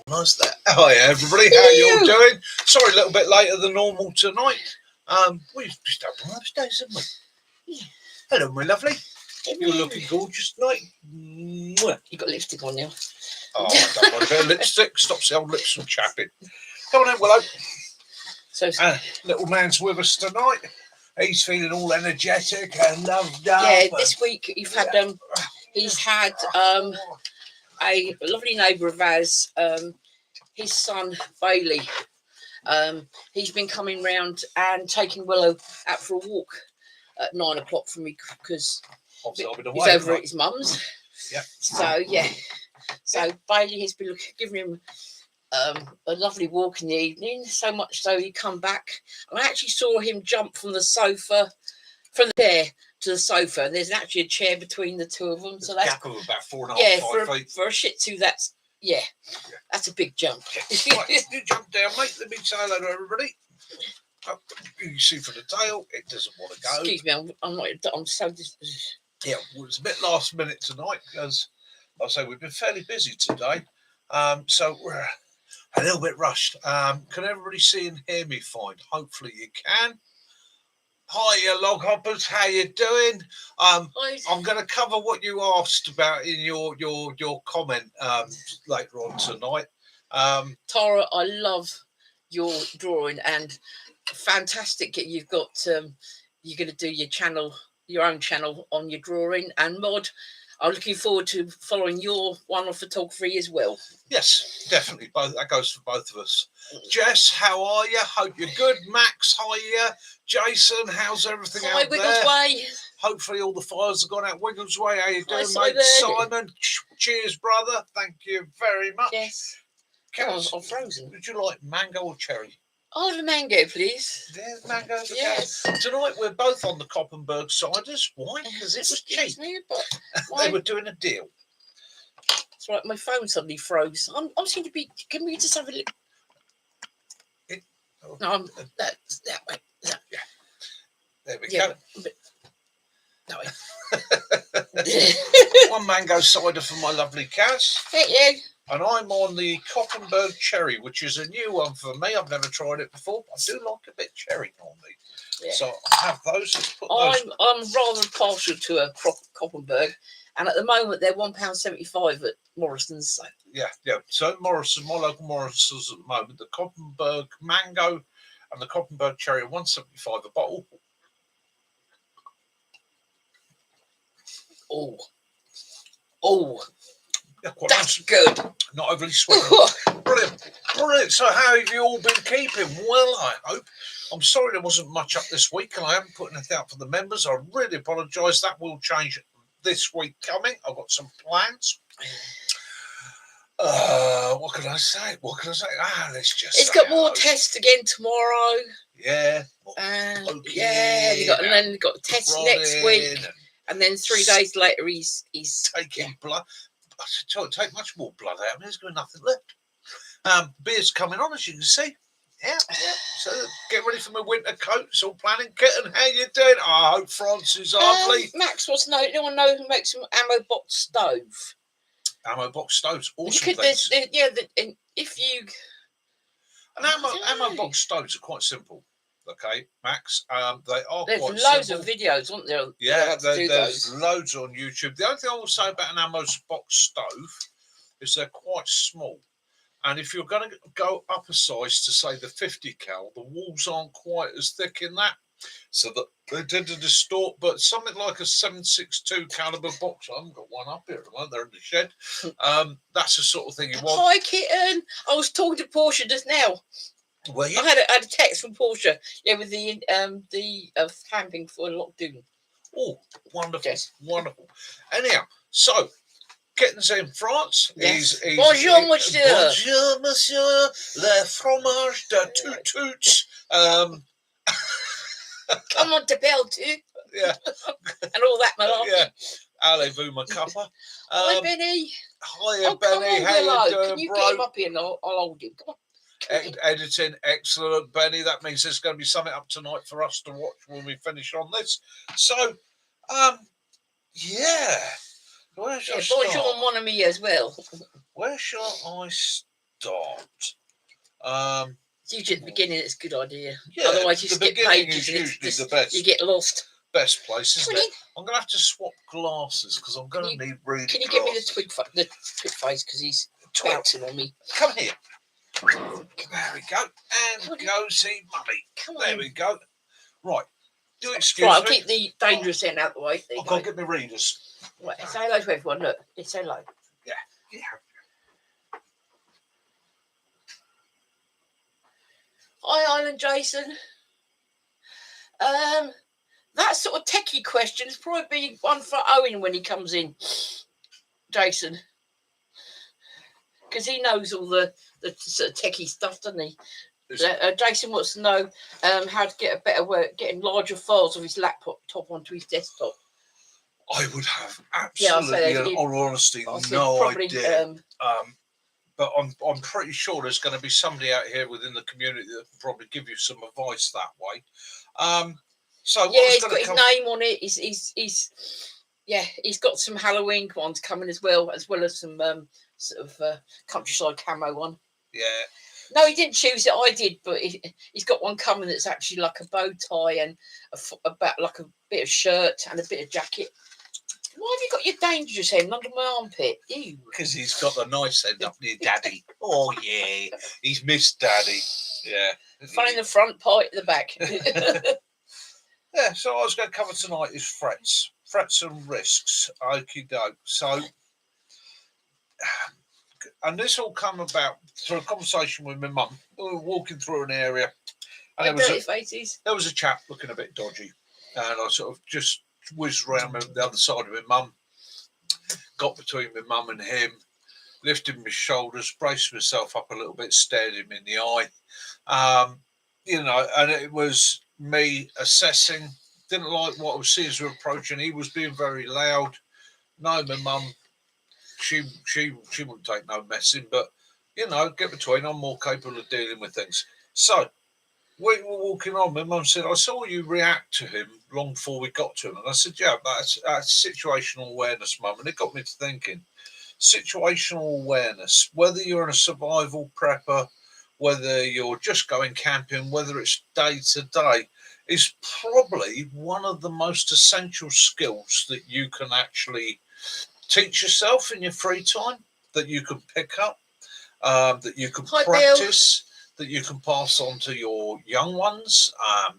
Nice there. Hi everybody, how you all doing? Sorry, a little bit later than normal tonight. We've just had one of those days, haven't we? Yeah. Hello, my lovely. You're looking gorgeous tonight. You got lipstick on now. Oh, I don't want a bit of lipstick. Stops the old lips from chapping. Come on in, Willow. So little man's with us tonight. He's feeling all energetic and loved up. Yeah, this week he's had a lovely neighbour of ours, his son Bailey. He's been coming round and taking Willow out for a walk at 9 o'clock for me because he's over at his mum's. Yeah. So yeah. So Bailey has been giving him a lovely walk in the evening, so much so he come back. And I actually saw him jump from the sofa, from the chair to the sofa. And there's actually a chair between the two of them. So that's a gap of about 4.5 5 feet. For a Shih Tzu, that's that's a big jump. Right, you jump down, mate. Let me say hello to everybody. Oh, you can see from the tail, it doesn't want to go. Excuse me, I'm so. Yeah, well, it's a bit last minute tonight because, like I say, we've been fairly busy today. So we're a little bit rushed. Can everybody see and hear me fine? Hopefully you can. Hi, you log hoppers. How you doing? I'm going to cover what you asked about in your comment later on tonight. Tara, I love your drawing and fantastic. You've got you're going to do your own channel on your drawing, and Mod, I'm looking forward to following your one on photography as well. Yes, definitely. That goes for both of us. Jess, how are you? Hope you're good. Max, hiya. Jason, how's everything out there? Wiggles Way. Hopefully all the fires have gone out Wiggles Way. How you doing, Hi, mate? Simon, cheers, brother. Thank you very much. Yes. I'm frozen. Would you like mango or cherry? Oh, the mango, please. There's mango. Yes. Tonight we're both on the Koppenberg ciders. Why? Because it was cheap. They were doing a deal. That's right. My phone suddenly froze. I'm seem to be. Can we just have a look? No, I'm that way. Yeah. There we go. That way. One mango cider for my lovely Kaz. Thank you. And I'm on the Koppenberg cherry, which is a new one for me. I've never tried it before. I do like a bit cherry normally. Yeah. So I have those. I'm rather partial to a Koppenberg, and at the moment they're £1.75 at Morrison's. So. Yeah. So Morrison, my local Morrison's at the moment, the Koppenberg mango and the Koppenberg cherry are £1.75 a bottle. Oh. Yeah, that's good. Not overly sweet. Brilliant. So how have you all been keeping? Well, I hope. I'm sorry there wasn't much up this week and I haven't put anything out for the members. I really apologise. That will change this week coming. I've got some plans. What can I say? Let's just. It's got more tests again tomorrow. Yeah. And then you've got a test next week. And then 3 days later he's taking blood. I should tell you, take much more blood out. There's going to be nothing left. Beer's coming on, as you can see. Yeah. So get ready for my winter coat. It's all planning. Kitten, how you doing? I hope France is lovely. Max wants to know. Anyone know who makes an ammo box stove? Ammo box stoves, awesome. If you ammo box stoves are quite simple. Okay, Max. There's loads of videos, aren't there? Yeah, there's loads on YouTube. The only thing I will say about an ammo box stove is they're quite small. And if you're going to go up a size to, say, the 50 cal, the walls aren't quite as thick in that. So that they tend to distort. But something like a 7.62 caliber box, I haven't got one up here at the moment, they're in the shed. That's the sort of thing you want. Hi, Kitten. I was talking to Portia just now. Well, yeah. I had a text from Portia, with the camping for Lockdown. Oh, wonderful, yes. Wonderful. Anyhow, so Kitten's in France. Yes. Bonjour, monsieur. Bonjour, monsieur. Le fromage de tout. Come on to bell too. Yeah. And all that malarkey. Yeah. Allez-vous, my cuppa. Hi, Benny. Hiya, Benny. How you doing, Can you bro? get him up here and I'll hold him? Come on. Editing, excellent, Benny. That means there's going to be something up tonight for us to watch when we finish on this. So, Where shall I start? Bonjour, mon ami, as well. Where shall I start. It's usually at the beginning. It's a good idea. Yeah, Otherwise, you the skip beginning pages is and usually it's the just, best. you get lost. Best place, isn't Come it? I'm gonna have to swap glasses because I'm gonna need reading Can you glasses. give me the twig face because he's Twig. bouncing on me? Come here. There we go. And go see Mummy. Come There on. we go. Right. Do excuse Right, I'll me. keep the dangerous end out the way. There you I've go. got to get my readers. Right, say hello to everyone. Look, it's say hello. Yeah. Hi, Island Jason. That sort of techie question is probably be one for Owen when he comes in, Jason, because he knows all the sort of techie stuff, doesn't he? Jason wants to know how to get a better work, getting larger files of his laptop onto his desktop. I would have absolutely, in all honesty, no idea. But I'm pretty sure there's going to be somebody out here within the community that can probably give you some advice that way. So yeah, he's got his name on it. He's got some Halloween ones coming as well as some sort of countryside camo one. Yeah. No, he didn't choose it. I did, but he's got one coming that's actually like a bow tie and like a bit of shirt and a bit of jacket. Why have you got your dangerous end under my armpit? Ew. Because he's got the nice end up near Daddy. Oh yeah, he's missed Daddy. Yeah. Fun in the front, pie at the back. Yeah. So I was going to cover tonight is frets and risks. Okie doke. So. And this all come about through a conversation with my mum. We were walking through an area, and there was a chap looking a bit dodgy, and I sort of just whizzed around the other side of my mum, got between my mum and him, lifted my shoulders, braced myself up a little bit, stared him in the eye, and it was me assessing. Didn't like what I was seeing as we were approaching. He was being very loud. No, my mum. She wouldn't take no messing, but get between. I'm more capable of dealing with things. So we were walking on. My mum said, "I saw you react to him long before we got to him." And I said, "Yeah, that's situational awareness, Mum." And it got me to thinking: situational awareness. Whether you're in a survival prepper, whether you're just going camping, whether it's day to day, is probably one of the most essential skills that you can actually teach yourself in your free time, that you can pick up, that you can practice, that you can pass on to your young ones,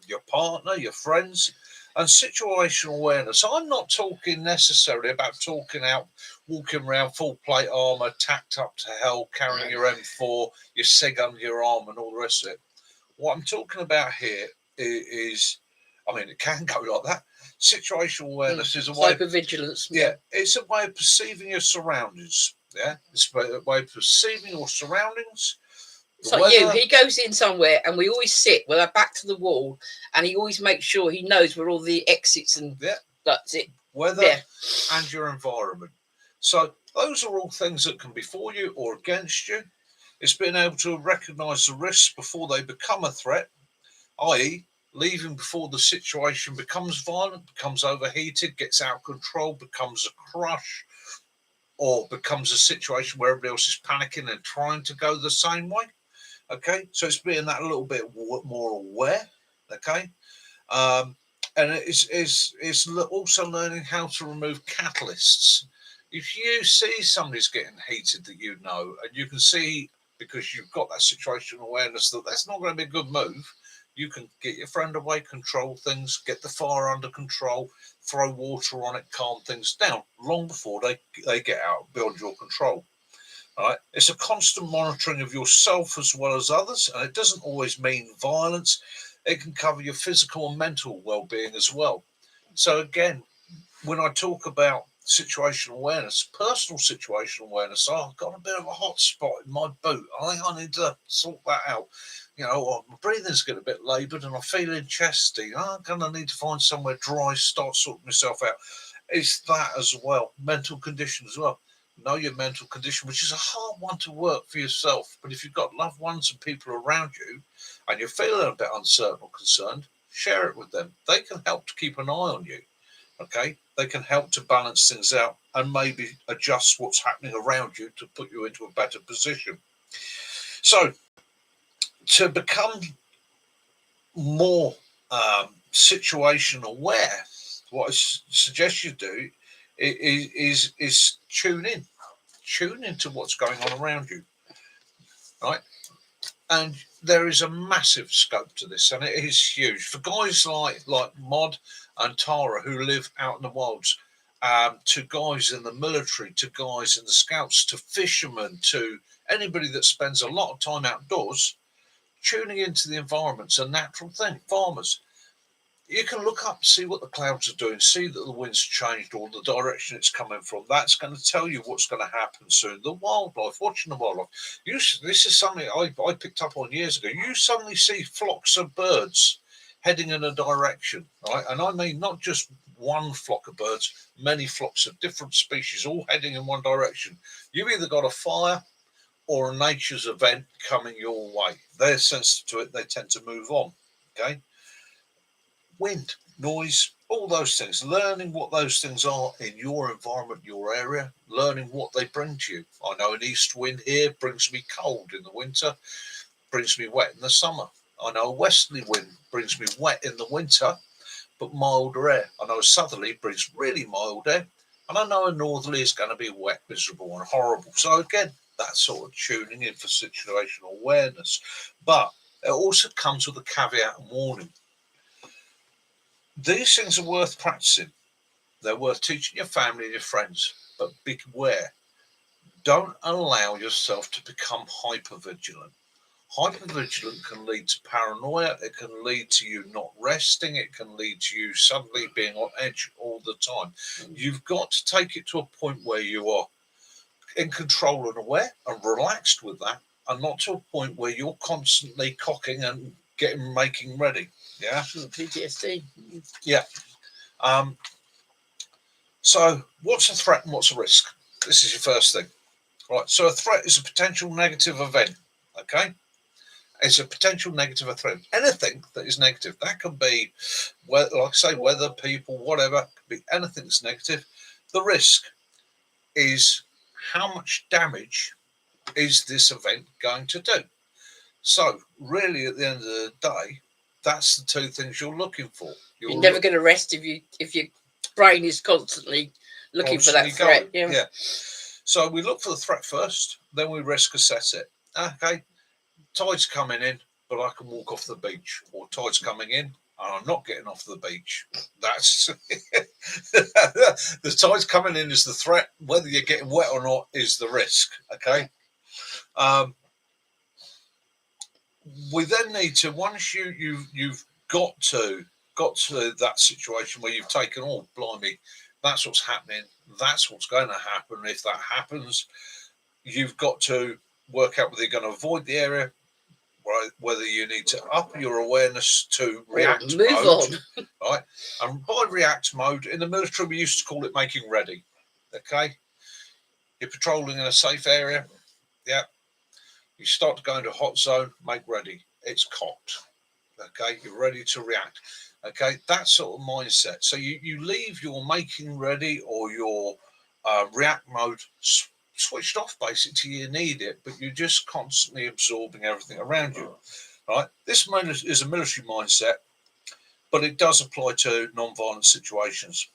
your partner, your friends. And situational awareness, I'm not talking necessarily about walking around full plate armour, tacked up to hell, carrying your M4, your SIG under your arm and all the rest of it. What I'm talking about here is, it can go like that. Situational awareness is a way of hypervigilance. Yeah, it's a way of perceiving your surroundings. Yeah, it's a way of perceiving your surroundings. So he goes in somewhere, and we always sit with our back to the wall, and he always makes sure he knows where all the exits and that's it. Weather and your environment. So those are all things that can be for you or against you. It's being able to recognise the risks before they become a threat, i.e., leaving before the situation becomes violent, becomes overheated, gets out of control, becomes a crush, or becomes a situation where everybody else is panicking and trying to go the same way. Okay, so it's being that a little bit more aware. Okay, and it's also learning how to remove catalysts. If you see somebody's getting heated that you know, and you can see because you've got that situational awareness that that's not going to be a good move, you can get your friend away, control things, get the fire under control, throw water on it, calm things down long before they get out beyond your control. All right? It's a constant monitoring of yourself as well as others, and it doesn't always mean violence. It can cover your physical and mental well-being as well. So again, when I talk about situational awareness, personal situational awareness, I've got a bit of a hot spot in my boot. I think I need to sort that out. My breathing's getting a bit laboured and I'm feeling chesty. I'm going to need to find somewhere dry, start sorting myself out. It's that as well. Mental condition as well. Know your mental condition, which is a hard one to work for yourself. But if you've got loved ones and people around you and you're feeling a bit uncertain or concerned, share it with them. They can help to keep an eye on you. Okay, they can help to balance things out and maybe adjust what's happening around you to put you into a better position. So to become more situation aware, what I suggest you do is tune into what's going on around you, right? And there is a massive scope to this, and it is huge for guys like Mod and Tara who live out in the wilds, to guys in the military, to guys in the scouts, to fishermen, to anybody that spends a lot of time outdoors. Tuning into the environment's a natural thing. Farmers, you can look up, see what the clouds are doing, see that the wind's changed or the direction it's coming from. That's going to tell you what's going to happen soon. The wildlife, watching the wildlife. This is something I picked up on years ago. You suddenly see flocks of birds heading in a direction, right? And I mean not just one flock of birds, many flocks of different species all heading in one direction. You've either got a fire or a nature's event coming your way. They're sensitive to it. They tend to move on, okay? Wind, noise, all those things, learning what those things are in your environment, your area, learning what they bring to you. I know an east wind here brings me cold in the winter, brings me wet in the summer. I know a westerly wind brings me wet in the winter, but milder air. I know a southerly brings really mild air, and I know a northerly is going to be wet, miserable, and horrible. So again, that's sort of tuning in for situational awareness. But it also comes with a caveat and warning. These things are worth practicing. They're worth teaching your family and your friends, but beware. Don't allow yourself to become hypervigilant. Hypervigilant can lead to paranoia. It can lead to you not resting. It can lead to you suddenly being on edge all the time. You've got to take it to a point where you are in control and aware and relaxed with that, and not to a point where you're constantly cocking and making ready. Yeah. PTSD. Yeah. So what's a threat and what's a risk? This is your first thing. Right. So a threat is a potential negative event. Okay. It's a potential negative threat. Anything that is negative. That can be, like I say, weather, people, whatever. It can be anything that's negative. The risk is how much damage is this event going to do? So really, at the end of the day, that's the two things you're looking for. You're never going to rest if your brain is constantly looking for that threat. Yeah. So we look for the threat first, then we risk assess it. Okay, tide's coming in, but I can walk off the beach, or tide's coming in and I'm not getting off the beach. That's the tide's coming in is the threat. Whether you're getting wet or not is the risk. Okay. We then need to, once you've got to that situation where you've taken, oh blimey, that's what's happening, that's what's going to happen. If that happens, you've got to work out whether you're going to avoid the area, right? Whether you need to up your awareness to react move mode, on. right? And by react mode, in the military we used to call it making ready. Okay, you're patrolling in a safe area. Yeah. You start to go into a hot zone, make ready. It's cocked. Okay, you're ready to react. Okay, that sort of mindset. So you leave your making ready or your react mode switched off basically till you need it, but you're just constantly absorbing everything around you. Right? This is a military mindset, but it does apply to non-violent situations.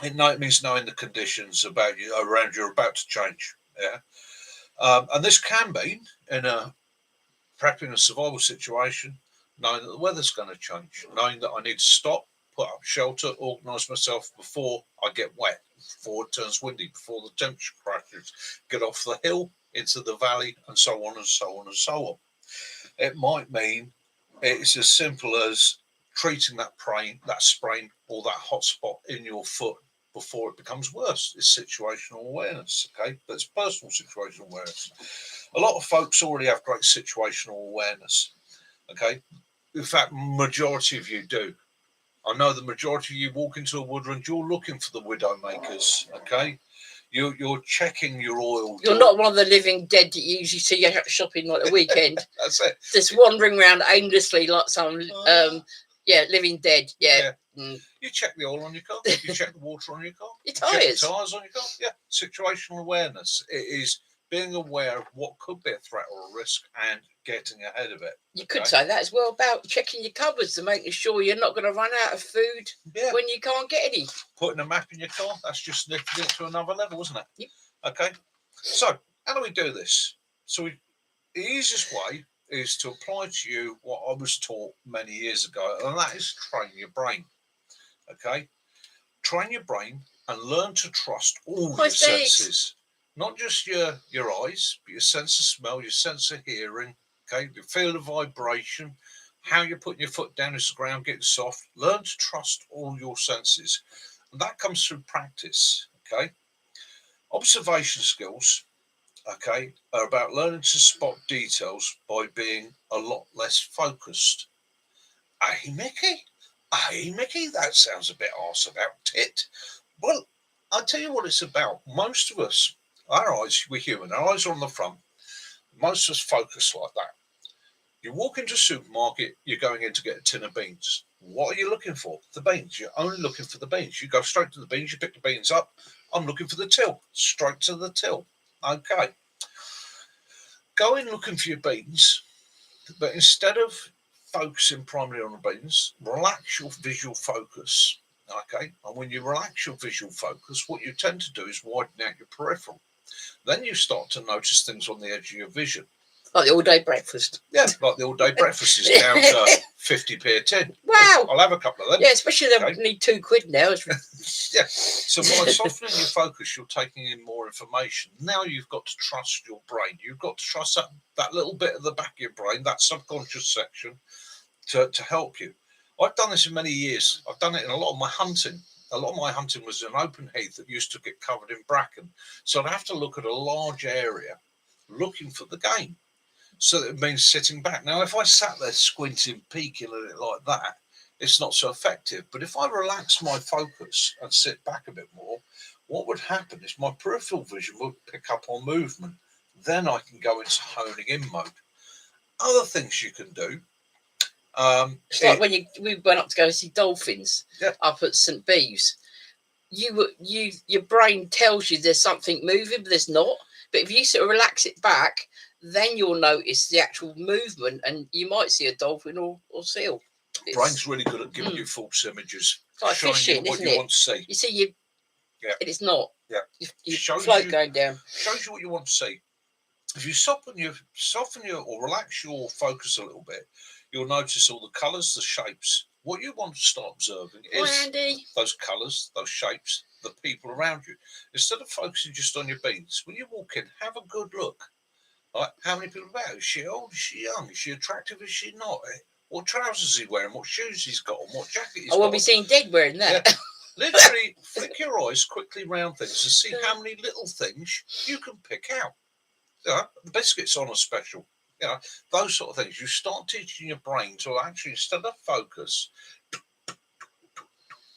It means knowing the conditions about you around you are about to change. Yeah. And this can be in a prepping a survival situation, knowing that the weather's going to change, knowing that I need to stop, put up shelter, organise myself before I get wet, before it turns windy, before the temperature crashes, get off the hill into the valley, and so on and so on and so on. It might mean it's as simple as treating that sprain or that hot spot in your foot before it becomes worse. It's situational awareness, okay? That's personal situational awareness. A lot of folks already have great situational awareness, okay? In fact, majority of you do. I know the majority of you walk into a woodland, you're looking for the widow makers, okay? You're checking your oil. You're not one of the living dead that you usually see out shopping like the weekend. That's it. Just wandering around aimlessly like some living dead. Yeah. Mm. You check the oil on your car. You check the water on your car. Your tyres. Check the tyres on your car. Yeah. Situational awareness. It is being aware of what could be a threat or a risk and getting ahead of it. You could say that as well about checking your cupboards and making sure you're not going to run out of food when you can't get any. Putting a map in your car, that's just lifting it to another level, isn't it? Yep. Okay. So, how do we do this? So, the easiest way is to apply to you what I was taught many years ago, and that is train your brain. Okay. Train your brain and learn to trust all your senses, not just your eyes, but your sense of smell, your sense of hearing. Okay, you feel the vibration, how you're putting your foot down as the ground getting soft. Learn to trust all your senses, and that comes through practice. Okay, observation skills, okay, are about learning to spot details by being a lot less focused. Hey, Mickey. Hey, Mickey, that sounds a bit arse about tit. Well, I'll tell you what it's about. Most of us, our eyes, we're human, our eyes are on the front. Most of us focus like that. You walk into a supermarket, you're going in to get a tin of beans. What are you looking for? The beans. You're only looking for the beans. You go straight to the beans, you pick the beans up. I'm looking for the till. Straight to the till. Okay. Go in looking for your beans, but instead of focusing primarily on the beans, relax your visual focus. Okay, and when you relax your visual focus, what you tend to do is widen out your peripheral. Then you start to notice things on the edge of your vision. Like the all-day breakfast. Yeah, like the all-day breakfast is down to 50p a tin. Wow. I'll have a couple of them. Yeah, especially they need £2 now. Yeah. So by softening your focus, you're taking in more information. Now you've got to trust your brain. You've got to trust that little bit at the back of your brain, that subconscious section, to help you. I've done this in many years. I've done it in a lot of my hunting. A lot of my hunting was in open heath that used to get covered in bracken. So I'd have to look at a large area looking for the game. So it means sitting back. Now, if I sat there squinting, peeking at it like that, it's not so effective. But if I relax my focus and sit back a bit more, what would happen is my peripheral vision would pick up on movement. Then I can go into honing in mode. Other things you can do. It's like when we went up to go and see dolphins up at St. Beeves. Your brain tells you there's something moving, but there's not. But if you sort of relax it back, then you'll notice the actual movement, and you might see a dolphin or seal. Brain's really good at giving you false images. It's like showing fishing, you what isn't you it? want to see. You see, and it's not. Yeah. You float going down. Shows you what you want to see. If you soften your or relax your focus a little bit, you'll notice all the colours, the shapes. What you want to start observing is those colours, those shapes, the people around you. Instead of focusing just on your beans, when you walk in, have a good look. Like, how many people about? Is she old? Is she young? Is she attractive? Is she not? What trousers is he wearing? What shoes he's got on? What jacket he's got on? I will be seeing Dead wearing that. Yeah. Literally, flick your eyes quickly round things and see how many little things you can pick out. The biscuits on a special. Those sort of things. You start teaching your brain to actually, instead of focus,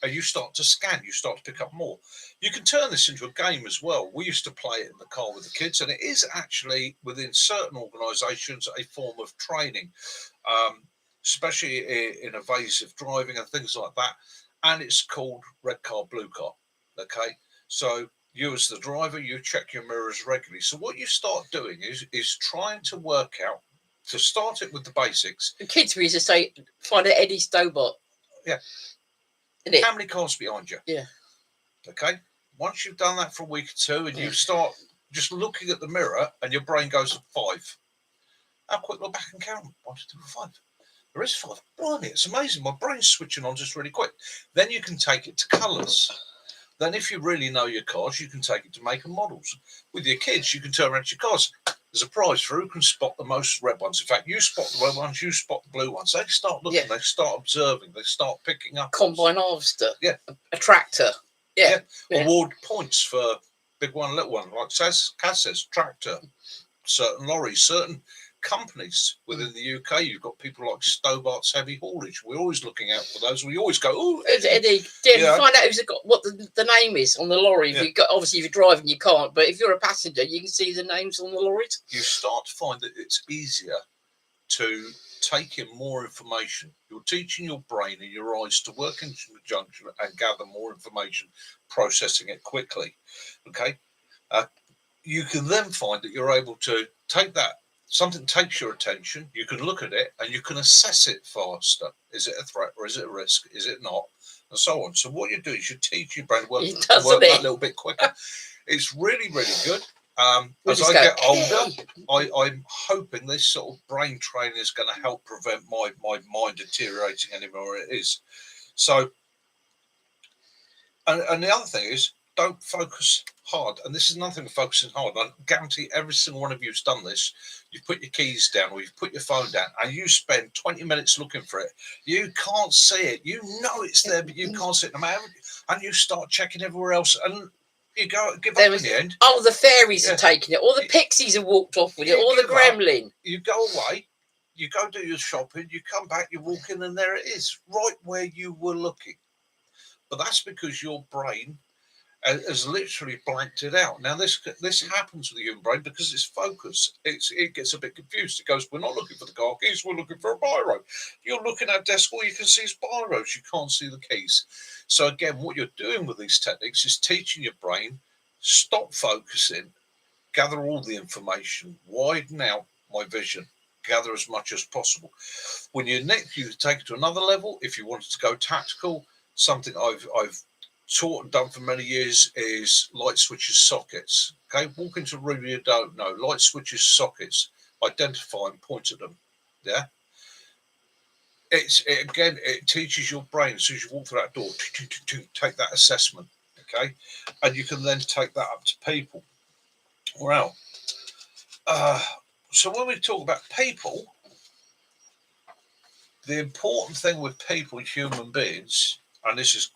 you start to scan, you start to pick up more. You can turn this into a game as well. We used to play it in the car with the kids, and it is actually, within certain organisations, a form of training, especially in evasive driving and things like that. And it's called red car, blue car. Okay, so you as the driver, you check your mirrors regularly. So what you start doing is trying to work out, to start it with the basics. The kids used to say, find an Eddie Stobart. Yeah. How many cars behind you? Yeah. Okay. Once you've done that for a week or two, and you start just looking at the mirror, and your brain goes 5. How quick look back and count them? 1, 2, 3, 5. There is 5. Blimey, it's amazing. My brain's switching on just really quick. Then you can take it to colours. Then if you really know your cars, you can take it to make and models. With your kids, you can turn around to your cars. There's a prize for who can spot the most red ones. In fact, you spot the red ones, you spot the blue ones. They start looking, they start observing, they start picking up. Combine harvester. Yeah. A tractor. Yeah. Award points for big one, little one. Like Kaz says, tractor, certain lorries, certain companies within the UK. You've got people like Stobart's Heavy Haulage. We're always looking out for those. We always go, oh, Eddie. Find out who's got what the name is on the lorry. If obviously, if you're driving, you can't. But if you're a passenger, you can see the names on the lorries. You start to find that it's easier to take in more information. You're teaching your brain and your eyes to work in conjunction and gather more information, processing it quickly. Okay. you can then find that you're able to take that, something takes your attention, you can look at it and you can assess it faster. Is it a threat or is it a risk? Is it not? And so on. So what you do is you teach your brain to work that little bit quicker. It's really, really good. As I get older, I'm hoping this sort of brain training is going to help prevent my mind deteriorating anymore. It is. So, and the other thing is, don't focus hard. And this is nothing with focusing hard. I guarantee every single one of you has done this. You've put your keys down or you've put your phone down and you spend 20 minutes looking for it. You can't see it. You know it's there, but you can't see it no matter. And you start checking everywhere else and you give up in the end. Oh, the fairies are taking it. All the pixies have walked off with it. All the gremlin. You go away. You go do your shopping. You come back. You walk in and there it is, right where you were looking. But that's because your brain has literally blanked it out. Now, this happens with the human brain because it's focus. It gets a bit confused. It goes, we're not looking for the car keys, we're looking for a biro. You're looking at a desk, all you can see is biros. You can't see the keys. So again, what you're doing with these techniques is teaching your brain, stop focusing, gather all the information, widen out my vision, gather as much as possible. When you take it to another level, if you wanted to go tactical, something I've taught and done for many years is light switches sockets. Okay, walk into a room you don't know, light switches sockets, identify and point at them. Yeah, it teaches your brain as soon as you walk through that door, take that assessment. Okay, and you can then take that up to people. Well, so when we talk about people, the important thing with people, human beings, and this is,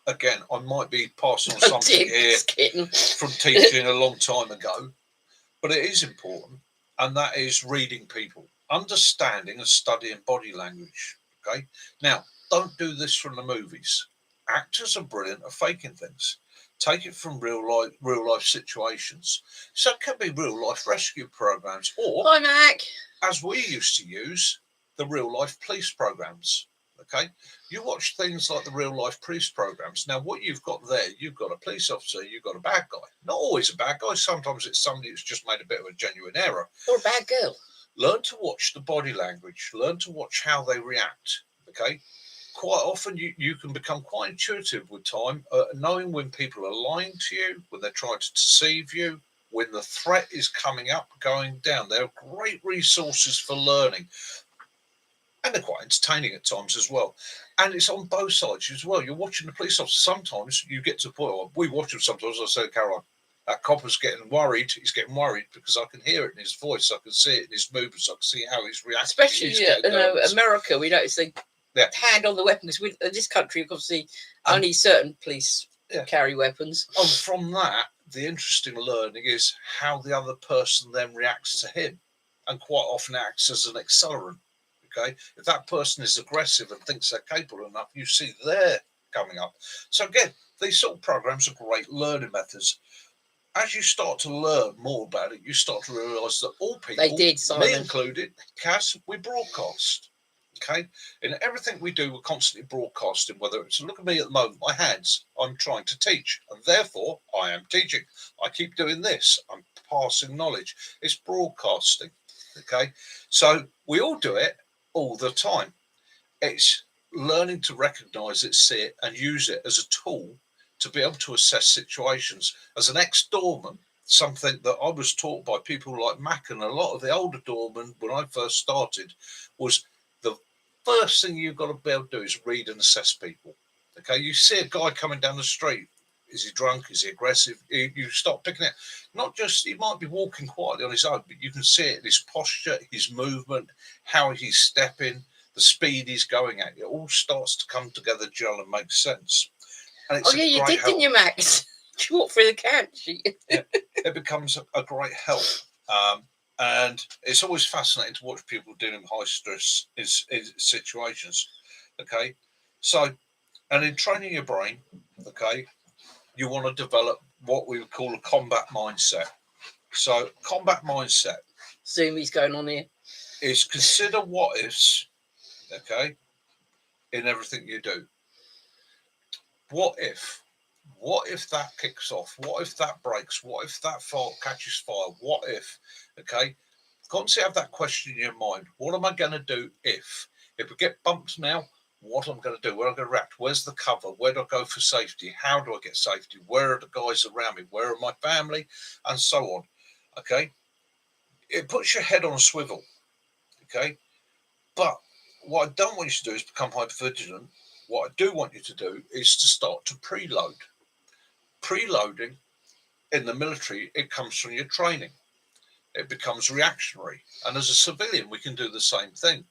again, I might be passing on something here from teaching a long time ago, but it is important, and that is reading people, understanding and studying body language. Okay, now don't do this from the movies. Actors are brilliant at faking things. Take it from real life situations. So it can be real life rescue programs, or hi Mac, as we used to use, the real life police programs. Okay, you watch things like the real life police programs. Now, what you've got there, you've got a police officer, you've got a bad guy. Not always a bad guy. Sometimes it's somebody who's just made a bit of a genuine error. Or a bad girl. Learn to watch the body language. Learn to watch how they react. Okay, quite often you can become quite intuitive with time, knowing when people are lying to you, when they're trying to deceive you, when the threat is coming up, going down. They're great resources for learning. And they're quite entertaining at times as well. And it's on both sides as well. You're watching the police officer. Sometimes you get to the point, we watch him sometimes, I say, Caroline, that cop is getting worried. He's getting worried because I can hear it in his voice. I can see it in his movements. I can see how he's reacting. Especially in America, we notice they hand on the weapons. In this country, obviously, only certain police carry weapons. And from that, the interesting learning is how the other person then reacts to him, and quite often acts as an accelerant. Okay, if that person is aggressive and thinks they're capable enough, you see they're coming up. So again, these sort of programs are great learning methods. As you start to learn more about it, you start to realise that all people, me included, Cass, we broadcast. Okay, in everything we do, we're constantly broadcasting. Whether it's, look at me at the moment, my hands, I'm trying to teach, and therefore I am teaching. I keep doing this, I'm passing knowledge. It's broadcasting. Okay, so we all do it all the time. It's learning to recognise it, see it, and use it as a tool to be able to assess situations. As an ex-doorman, something that I was taught by people like Mac and a lot of the older doormen when I first started was the first thing you've got to be able to do is read and assess people. Okay, you see a guy coming down the street. Is he drunk? Is he aggressive? You start picking it. Not just, he might be walking quietly on his own, but you can see it in his posture, his movement, how he's stepping, the speed he's going at. It all starts to come together, gel, and make sense. And it's you did, didn't you, Max? You walked through the couch. It becomes a great help. And it's always fascinating to watch people dealing with high stress situations. Okay. So, and in training your brain, okay, you want to develop what we would call a combat mindset. So, combat mindset. Zoomies going on here. Is consider what ifs, okay, in everything you do. What if What if that kicks off? What if that breaks? What if that fire catches fire? What if? Okay, constantly have that question in your mind. What am I going to do if? If we get bumped now, what am I going to do? Where am I going to react? Where's the cover? Where do I go for safety? How do I get safety? Where are the guys around me? Where are my family? And so on. Okay, it puts your head on a swivel. Okay, but what I don't want you to do is become hypervigilant. What I do want you to do is to start to preload. Preloading in the military, it comes from your training. It becomes reactionary. And as a civilian, we can do the same thing.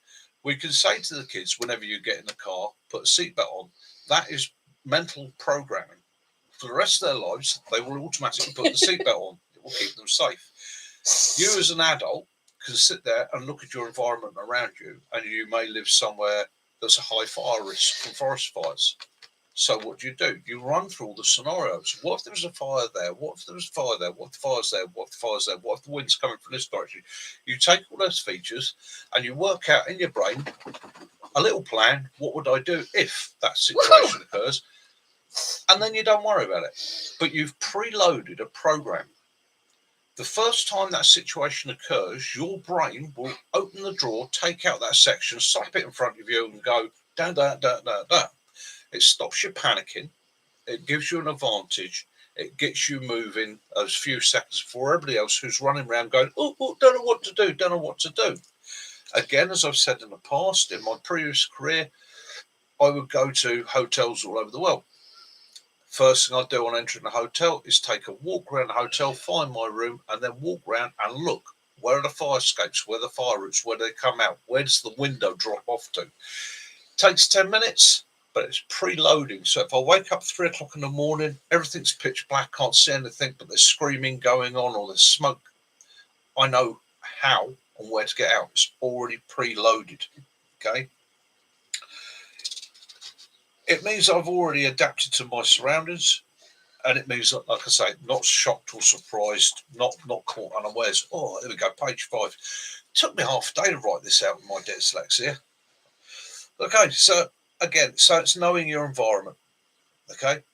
We can say to the kids, whenever you get in the car, put a seatbelt on. That is mental programming. For the rest of their lives, they will automatically put the seatbelt on. It will keep them safe. You as an adult can sit there and look at your environment around you, and you may live somewhere there's a high fire risk from forest fires. So what do? You run through all the scenarios. What if there was a fire there? What if there was a fire there? What if the fire's there? What if the fire's there? What if the wind's coming from this direction? You take all those features and you work out in your brain a little plan. What would I do if that situation occurs? And then you don't worry about it. But you've preloaded a program. The first time that situation occurs, your brain will open the drawer, take out that section, slap it in front of you and go, da, da, da, da, da. It stops you panicking. It gives you an advantage. It gets you moving those few seconds before everybody else who's running around going, oh, don't know what to do, don't know what to do. Again, as I've said in the past, in my previous career, I would go to hotels all over the world. First thing I do on entering a hotel is take a walk around the hotel, find my room, and then walk around and look. Where are the fire escapes? Where are the fire routes? Where do they come out? Where does the window drop off to? Takes 10 minutes, but it's preloading. So if I wake up 3 o'clock in the morning, everything's pitch black, can't see anything, but there's screaming going on or there's smoke, I know how and where to get out. It's already preloaded. Okay. It means I've already adapted to my surroundings, and it means that, like I say, not shocked or surprised, not caught unawares. Oh, there we go, page 5. It took me half a day to write this out with my dyslexia. Okay, so again, so it's knowing your environment. Okay,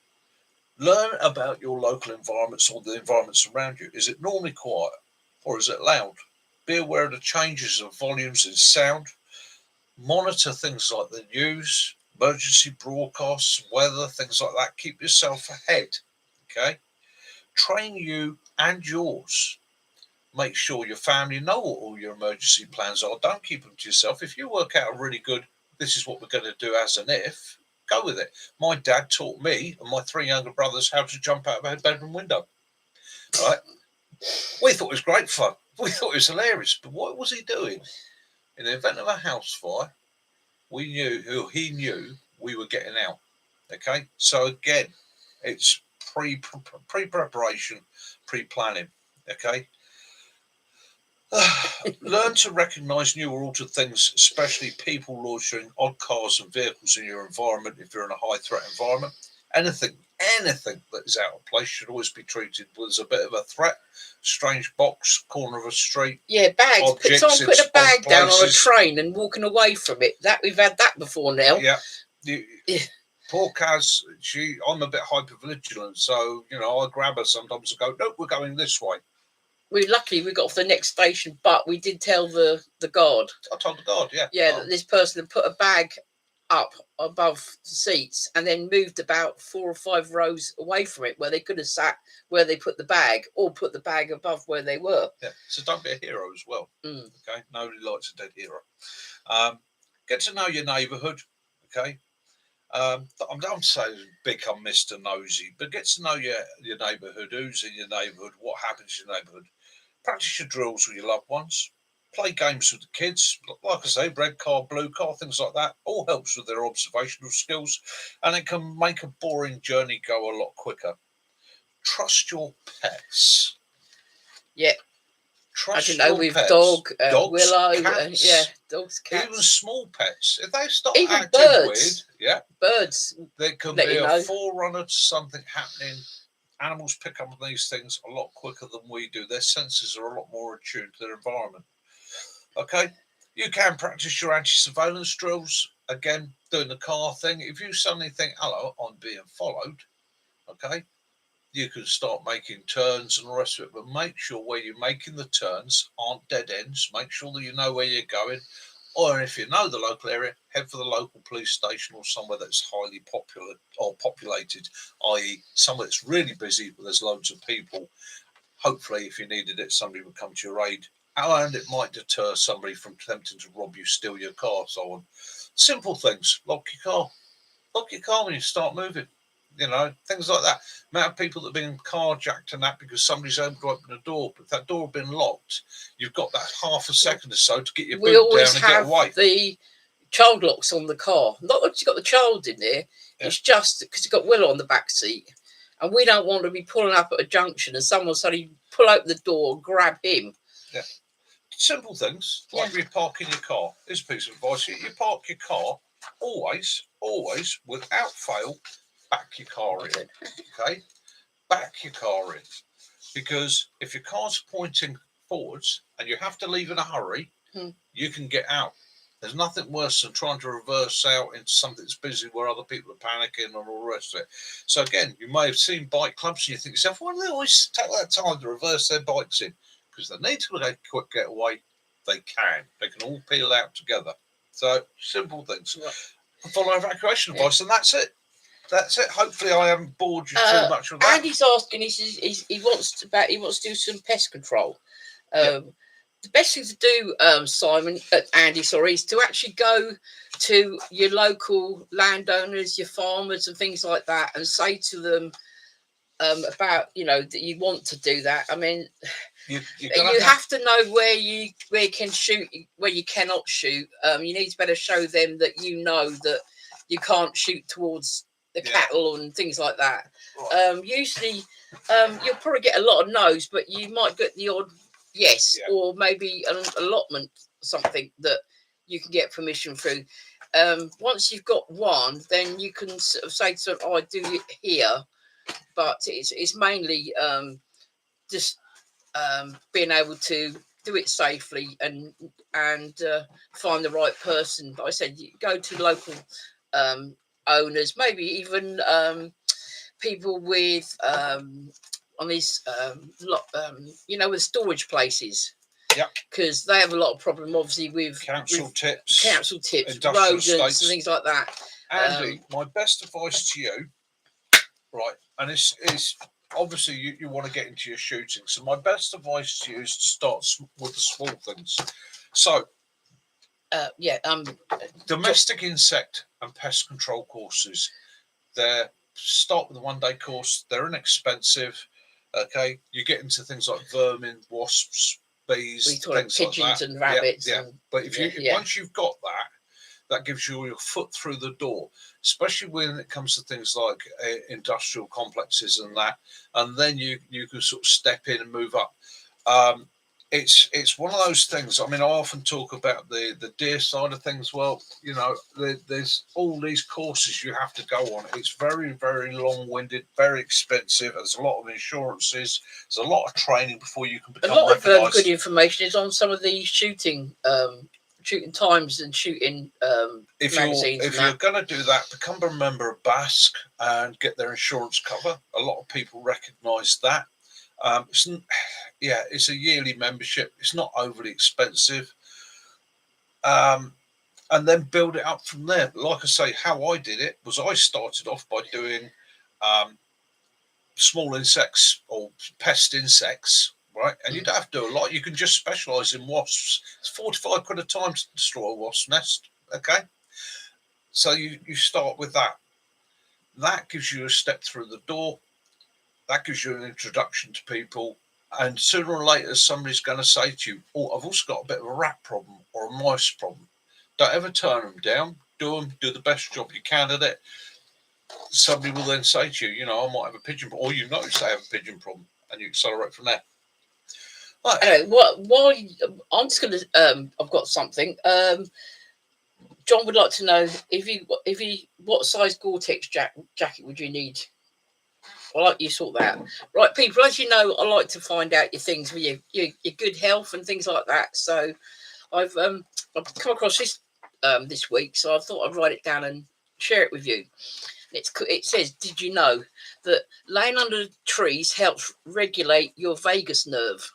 learn about your local environments or the environments around you. Is it normally quiet or is it loud? Be aware of the changes of volumes in sound. Monitor things like the news, emergency broadcasts, weather, things like that. Keep yourself ahead. Okay, train you and yours. Make sure your family know what all your emergency plans are. Don't keep them to yourself. If you work out a really good, this is what we're going to do as an if, go with it. My dad taught me and my 3 younger brothers how to jump out of a bedroom window. Right? We thought it was great fun. We thought it was hilarious. But what was he doing? In the event of a house fire, he knew we were getting out. Okay? So again, it's pre-preparation, pre-planning. Okay? Learn to recognise new or altered things, especially people launching odd cars and vehicles in your environment if you're in a high threat environment. Anything that is out of place should always be treated as a bit of a threat. Strange box, corner of a street. Yeah, bags. Someone put a bag down on a train and walking away from it. That we've had that before now. Yeah. Poor Kaz, I'm a bit hypervigilant, so I grab her sometimes and go, "Nope, we're going this way." Luckily we got off the next station, but we did tell the guard. I told the guard, yeah. Yeah, that this person had put a bag up above the seats and then moved about 4 or 5 rows away from it, where they could have sat where they put the bag or put the bag above where they were. Yeah, so don't be a hero as well. Okay, nobody likes a dead hero. Get to know your neighbourhood. Okay, I'm saying become Mr. Nosy, but get to know your neighbourhood. Who's in your neighbourhood? What happens in your neighbourhood? Practice your drills with your loved ones. Play games with the kids. Like I say, red car, blue car, things like that. All helps with their observational skills, and it can make a boring journey go a lot quicker. Trust your pets. Yeah. Trust I don't know, with pets. dogs, Willow, cats, dogs, cats. Even small pets. If they start even acting birds. weird, birds. There can be a forerunner to something happening. Animals pick up on these things a lot quicker than we do. Their senses are a lot more attuned to their environment. Okay, you can practice your anti-surveillance drills. Again, doing the car thing. If you suddenly think, "Hello, I'm being followed," Okay, you can start making turns and the rest of it, but make sure where you're making the turns aren't dead ends. Make sure that you know where you're going, or if you know the local area, head for the local police station or somewhere that's highly popular or populated, i.e., somewhere that's really busy where there's loads of people. Hopefully, if you needed it, somebody would come to your aid, and it might deter somebody from attempting to rob you, steal your car, so on. Simple things: lock your car when you start moving. Things like that. Amount of people that have been carjacked and that because somebody's able to open the door, but if that door had been locked, you've got that half a second or so to get your We boot always down and have get away. the child locks on the car. Not that you've got the child in there. Yeah. It's just because you've got Will on the back seat, and we don't want to be pulling up at a junction and someone suddenly pull open the door and grab him. Yeah. Simple things like you parking your car. Here's a piece of advice: you park your car always, without fail. Back your car in, okay? Back your car in, because if your car's pointing forwards and you have to leave in a hurry, you can get out. There's nothing worse than trying to reverse out into something that's busy where other people are panicking and all the rest of it. So again, you may have seen bike clubs and you think to yourself, why do they always take that time to reverse their bikes in? Because they need to make a quick getaway. They can all peel out together. So simple things. Follow evacuation advice, and that's it. That's it. Hopefully, I haven't bored you too much with that. Andy's asking. He wants to do some pest control. The best thing to do, Andy, is to actually go to your local landowners, your farmers, and things like that, and say to them about that you want to do that. I mean, you have to know where you can shoot, where you cannot shoot. You need to better show them that that you can't shoot towards the cattle and things like that. Right. Usually, you'll probably get a lot of no's, but you might get the odd yes, or maybe an allotment, something that you can get permission through. Once you've got one, then you can sort of say to them, I do it here, but it's mainly just being able to do it safely and find the right person. Like I said, you go to local owners, maybe even people with on these with storage places. Yeah, because they have a lot of problem, obviously, with council tips, rodents, and things like that. Andy, my best advice to you, right, and it's obviously you want to get into your shooting, so my best advice to you is to start with the small things. So, domestic insect and pest control courses. They start with a one-day course. They're inexpensive. Okay, you get into things like vermin, wasps, bees, things pigeons like that. And rabbits. Yeah. But if once you've got that, that gives you your foot through the door, especially when it comes to things like industrial complexes and that. And then you can sort of step in and move up. It's one of those things. I mean, I often talk about the deer side of things. Well, there's all these courses you have to go on. It's very, very long-winded, very expensive. There's a lot of insurances. There's a lot of training before you can become recognised. A lot of good information is on some of the shooting times and shooting magazines. If you're going to do that, become a member of BASC and get their insurance cover. A lot of people recognise that. It's a yearly membership. It's not overly expensive. And then build it up from there. But like I say, how I did it was I started off by doing small insects or pest insects, right? And you don't have to do a lot. You can just specialise in wasps. It's 45 quid a time to destroy a wasp nest, okay? So you start with that. That gives you a step through the door. That gives you an introduction to people. And sooner or later, somebody's going to say to you, oh, I've also got a bit of a rat problem or a mice problem. Don't ever turn them down. Do the best job you can at it. Somebody will then say to you, I might have a pigeon problem, or you notice they have a pigeon problem, and you accelerate from there. Right. Anyway, I'm just going to, I've got something. John would like to know what size Gore-Tex jacket would you need? I'll let you sort that out. Right, people, as you know, I like to find out your things with your good health and things like that. So I've come across this week, so I thought I'd write it down and share it with you. It says, did you know that laying under the trees helps regulate your vagus nerve.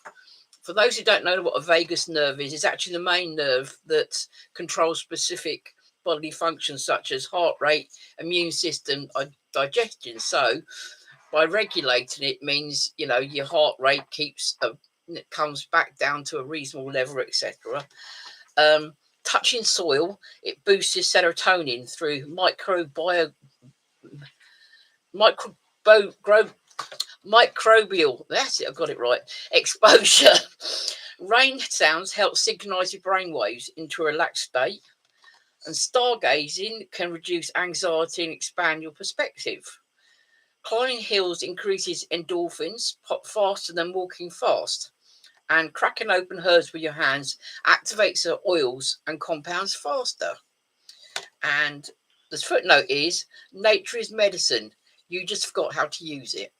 For those who don't know what a vagus nerve is, it's actually the main nerve that controls specific bodily functions such as heart rate, immune system, digestion. So by regulating it means, you know, your heart rate it comes back down to a reasonable level, etc. Touching soil, it boosts serotonin through microbial, that's it, I got it right, exposure. Rain sounds help synchronize your brainwaves into a relaxed state, and stargazing can reduce anxiety and expand your perspective. Climbing hills increases endorphins, pop faster than walking fast, and cracking open herbs with your hands activates the oils and compounds faster. And the footnote is, nature is medicine. You just forgot how to use it.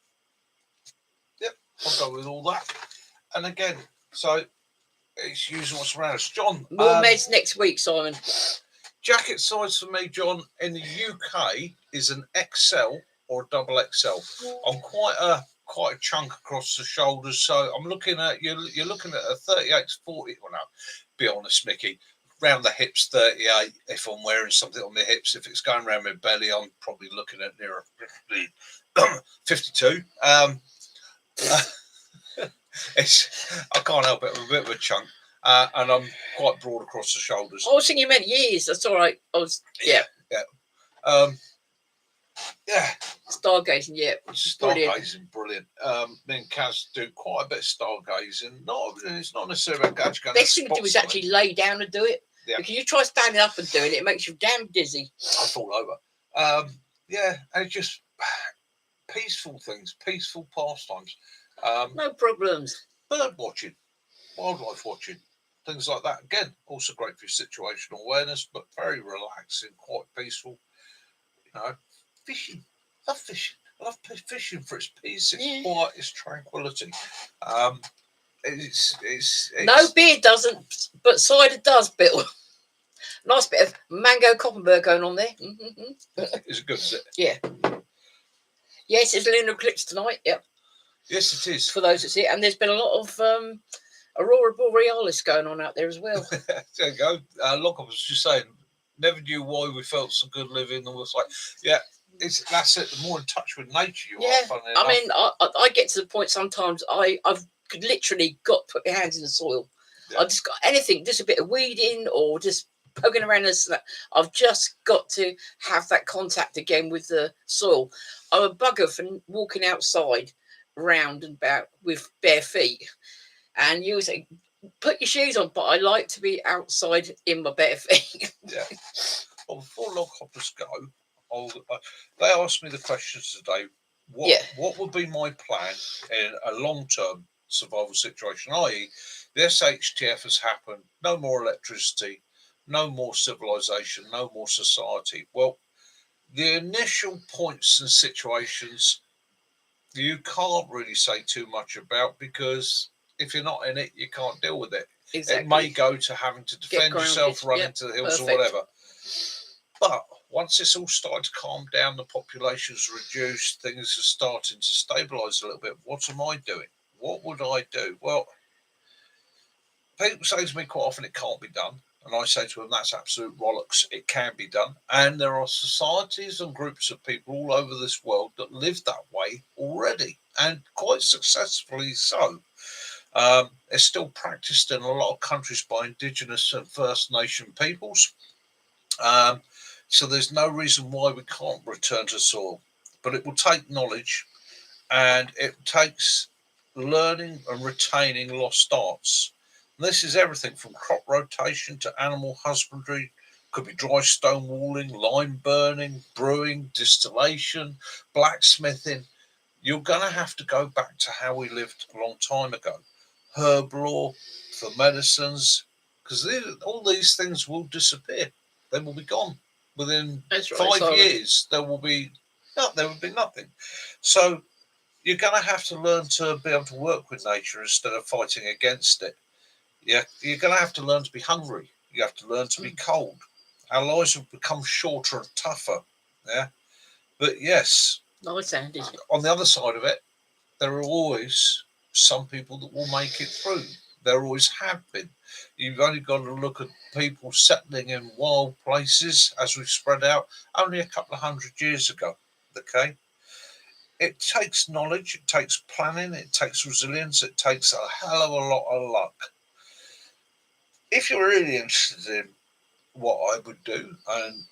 Yep, I'll go with all that. And again, so it's using what's around us. John. More meds next week, Simon. Jacket size for me, John, in the UK is an XL or a double XL. I'm quite a chunk across the shoulders, so I'm looking at you're looking at a 38 to 40. Well, no, be honest, Mickey. Round the hips, 38. If I'm wearing something on my hips, if it's going around my belly, I'm probably looking at near 52. I can't help it. I'm a bit of a chunk, and I'm quite broad across the shoulders. I was thinking you meant years. That's all right. Yeah. Stargazing, yeah. Stargazing, brilliant. Me and Kaz do quite a bit of stargazing. It's not necessarily about going. Best thing to do is actually lay down and do it. Yeah. Because you try standing up and doing it, it makes you damn dizzy. I fall over. And just peaceful things, peaceful pastimes. No problems. Bird watching, wildlife watching, things like that. Again, also great for your situational awareness, but very relaxing, quite peaceful. You know, fishing. Love fishing. I love fishing for its peace, its quiet, its tranquility. It's no beer doesn't, but cider does, Bill. Nice bit of mango Coppenberg going on there. Mm-hmm. Is it good? Is it? Yeah. Yes, it's lunar eclipse tonight. Yep. Yes, it is. For those that see it, and there's been a lot of aurora borealis going on out there as well. There you go. Lockup was just saying, never knew why we felt so good living, and was like, yeah. That's it. The more in touch with nature you are, funny enough. I mean, I get to the point sometimes I've literally got to put my hands in the soil. Yeah. I just got anything, just a bit of weeding or just poking around this. I've just got to have that contact again with the soil. I'm a bugger for walking outside round and about with bare feet. And you say, put your shoes on, but I like to be outside in my bare feet. Yeah. Well, before log hoppers go, they asked me the questions today. What would be my plan in a long-term survival situation? I.e., the SHTF has happened. No more electricity. No more civilization. No more society. Well, the initial points and situations you can't really say too much about, because if you're not in it, you can't deal with it. Exactly. It may go to having to defend yourself, run into the hills or whatever. But once it's all started to calm down, the population's reduced, things are starting to stabilise a little bit. What am I doing? What would I do? Well, people say to me quite often it can't be done. And I say to them, that's absolute bollocks. It can be done. And there are societies and groups of people all over this world that live that way already, and quite successfully so. It's still practiced in a lot of countries by Indigenous and First Nation peoples. So there's no reason why we can't return to soil. But it will take knowledge, and it takes learning and retaining lost arts. And this is everything from crop rotation to animal husbandry. Could be dry stone walling, lime burning, brewing, distillation, blacksmithing. You're going to have to go back to how we lived a long time ago. Herb law for medicines, because all these things will disappear. They will be gone. Within 5 years, there will be nothing. So you're going to have to learn to be able to work with nature instead of fighting against it. Yeah, you're going to have to learn to be hungry. You have to learn to be cold. Our lives have become shorter and tougher. Yeah, but yes, Nice, Andy. On the other side of it, there are always some people that will make it through. There always have been. You've only got to look at people settling in wild places as we've spread out only a couple of 100 years ago. Okay? It takes knowledge, it takes planning, it takes resilience, it takes a hell of a lot of luck. If you're really interested in what I would do and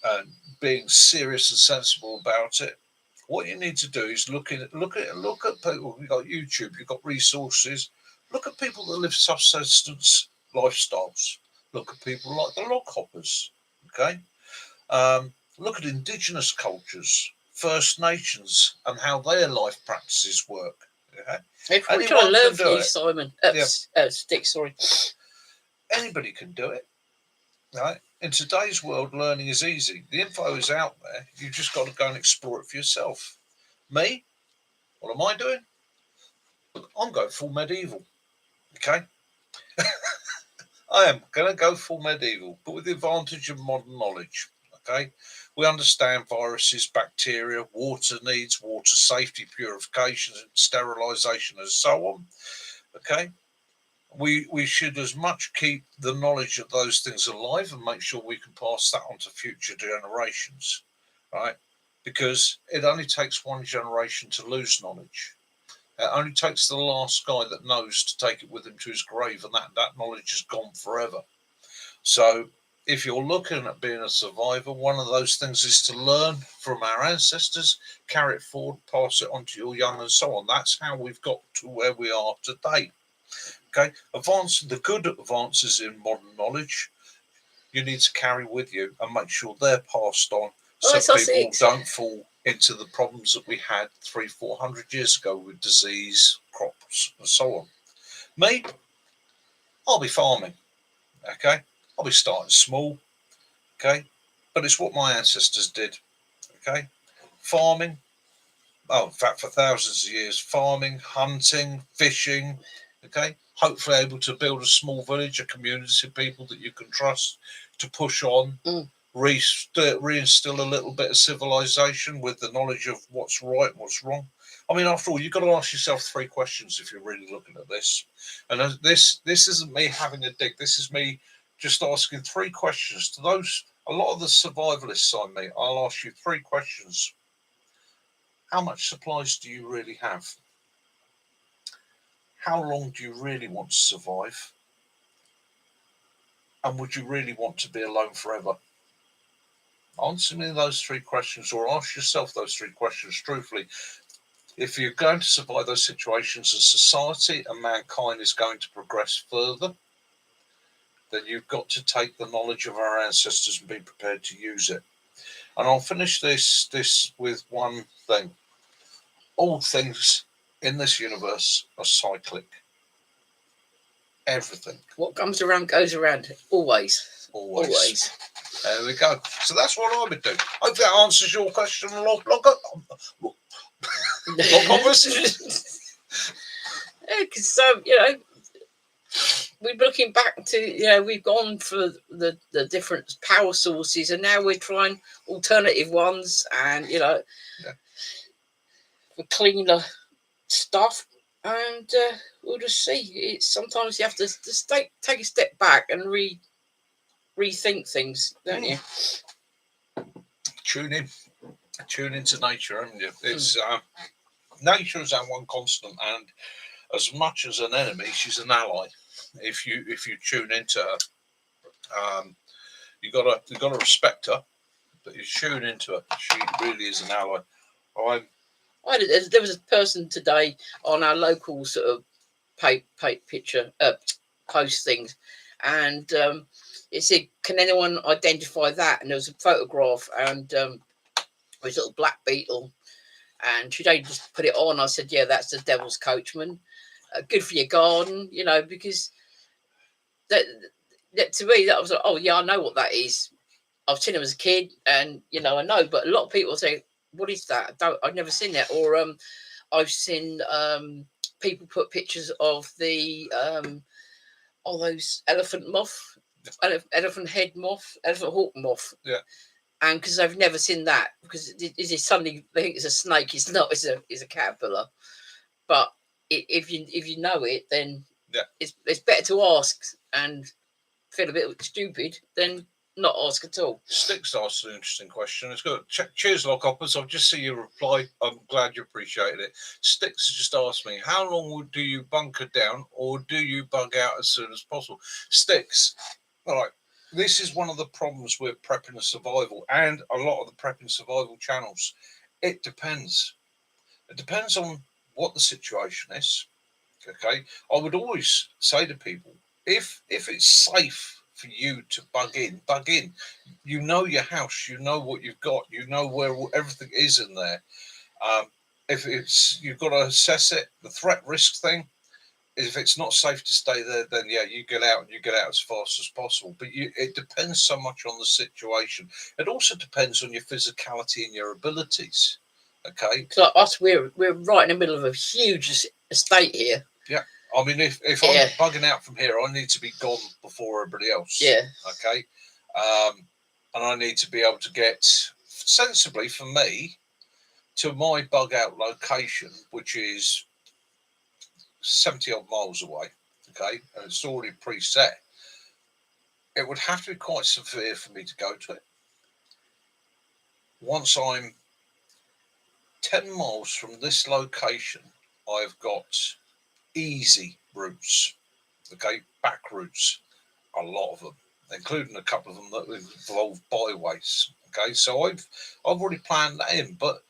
being serious and sensible about it, what you need to do is look at people. You've got YouTube, you've got resources. Look at people that live subsistence lifestyles. Look at people like the log hoppers. Okay, look at indigenous cultures, First Nations, and how their life practices work. Okay? We're trying to learn from you, it. Simon. Stick, sorry. Anybody can do it. Right? In today's world, learning is easy. The info is out there. You've just got to go and explore it for yourself. Me, what am I doing? I'm going full medieval. Okay? I am going to go full medieval, but with the advantage of modern knowledge. Okay? We understand viruses, bacteria, water needs, water safety, purification, and sterilisation, and so on. Okay? We should as much keep the knowledge of those things alive and make sure we can pass that on to future generations, right? Because it only takes one generation to lose knowledge. It only takes the last guy that knows to take it with him to his grave, and that knowledge is gone forever. So if you're looking at being a survivor, one of those things is to learn from our ancestors, carry it forward, pass it on to your young, and so on. That's how we've got to where we are today. Okay, the good advances in modern knowledge, you need to carry with you and make sure they're passed on, so people don't fall into the problems that we had 300-400 years ago with disease, crops, and so on. Me, I'll be farming. Okay, I'll be starting small. Okay, but it's what my ancestors did. Okay, farming. Oh, in fact, for thousands of years, farming, hunting, fishing. Okay, hopefully able to build a small village, a community of people that you can trust to push on, reinstill a little bit of civilization with the knowledge of what's right and what's wrong. I mean, after all, you've got to ask yourself 3 questions if you're really looking at this. And this isn't me having a dig. This is me just asking 3 questions to those. A lot of the survivalists I meet, I'll ask you 3 questions. How much supplies do you really have? How long do you really want to survive? And would you really want to be alone forever? Answer me those 3 questions, or ask yourself those 3 questions truthfully. If you're going to survive those situations and society and mankind is going to progress further, then you've got to take the knowledge of our ancestors and be prepared to use it. And I'll finish this with one thing. All things in this universe are cyclic. Everything. What comes around goes around. Always. There we go. So that's what I would do. Hope that answers your question. Because we're looking back to, we've gone for the different power sources, and now we're trying alternative ones, and for cleaner stuff, and we'll just see. It's sometimes you have to just take a step back and rethink things, don't you? Tune into nature, haven't you? It's nature is our one constant, and as much as an enemy, she's an ally. If you tune into her, you gotta respect her, but you tune into her. She really is an ally. There was a person today on our local sort of picture post things, and it said, "Can anyone identify that?" And there was a photograph, and it was a little black beetle, and today just put it on. I said, "Yeah, that's the devil's coachman. Good for your garden, because that to me that was like, oh yeah, I know what that is. I've seen him as a kid, and I know." But a lot of people say, "What is that? I've never seen that." Or I've seen people put pictures of the those elephant moth, elephant head moth, elephant hawk moth. Yeah. and because they've never seen that, because it suddenly they think it's a snake. It's not. It's a caterpillar. But if you know it, then it's better to ask and feel a bit stupid than not ask at all. Sticks asked an interesting question. It's good. Cheers, Lockhoppers. I've just seen your reply. I'm glad you appreciated it. Sticks just asked me, how long do you bunker down, or do you bug out as soon as possible? Sticks, all right. This is one of the problems with prepping and survival, and a lot of the prepping and survival channels. It depends. It depends on what the situation is. Okay, I would always say to people, if it's safe for you to bug in. You know your house, you know what you've got, you know where everything is in there. If it's, you've got to assess it, the threat risk thing. If it's not safe to stay there, then yeah, you get out and you get out as fast as possible. But it depends so much on the situation. It also depends on your physicality and your abilities. Okay. So like us, we're right in the middle of a huge estate here. Yeah. I mean, if I'm bugging out from here, I need to be gone before everybody else. Yeah. Okay. And I need to be able to get sensibly, for me, to my bug out location, which is 70 odd miles away. Okay. And it's already preset. It would have to be quite severe for me to go to it. Once I'm 10 miles from this location, I've got easy routes, okay, back routes, a lot of them, including a couple of them that involve byways. Okay, so I've already planned that in, but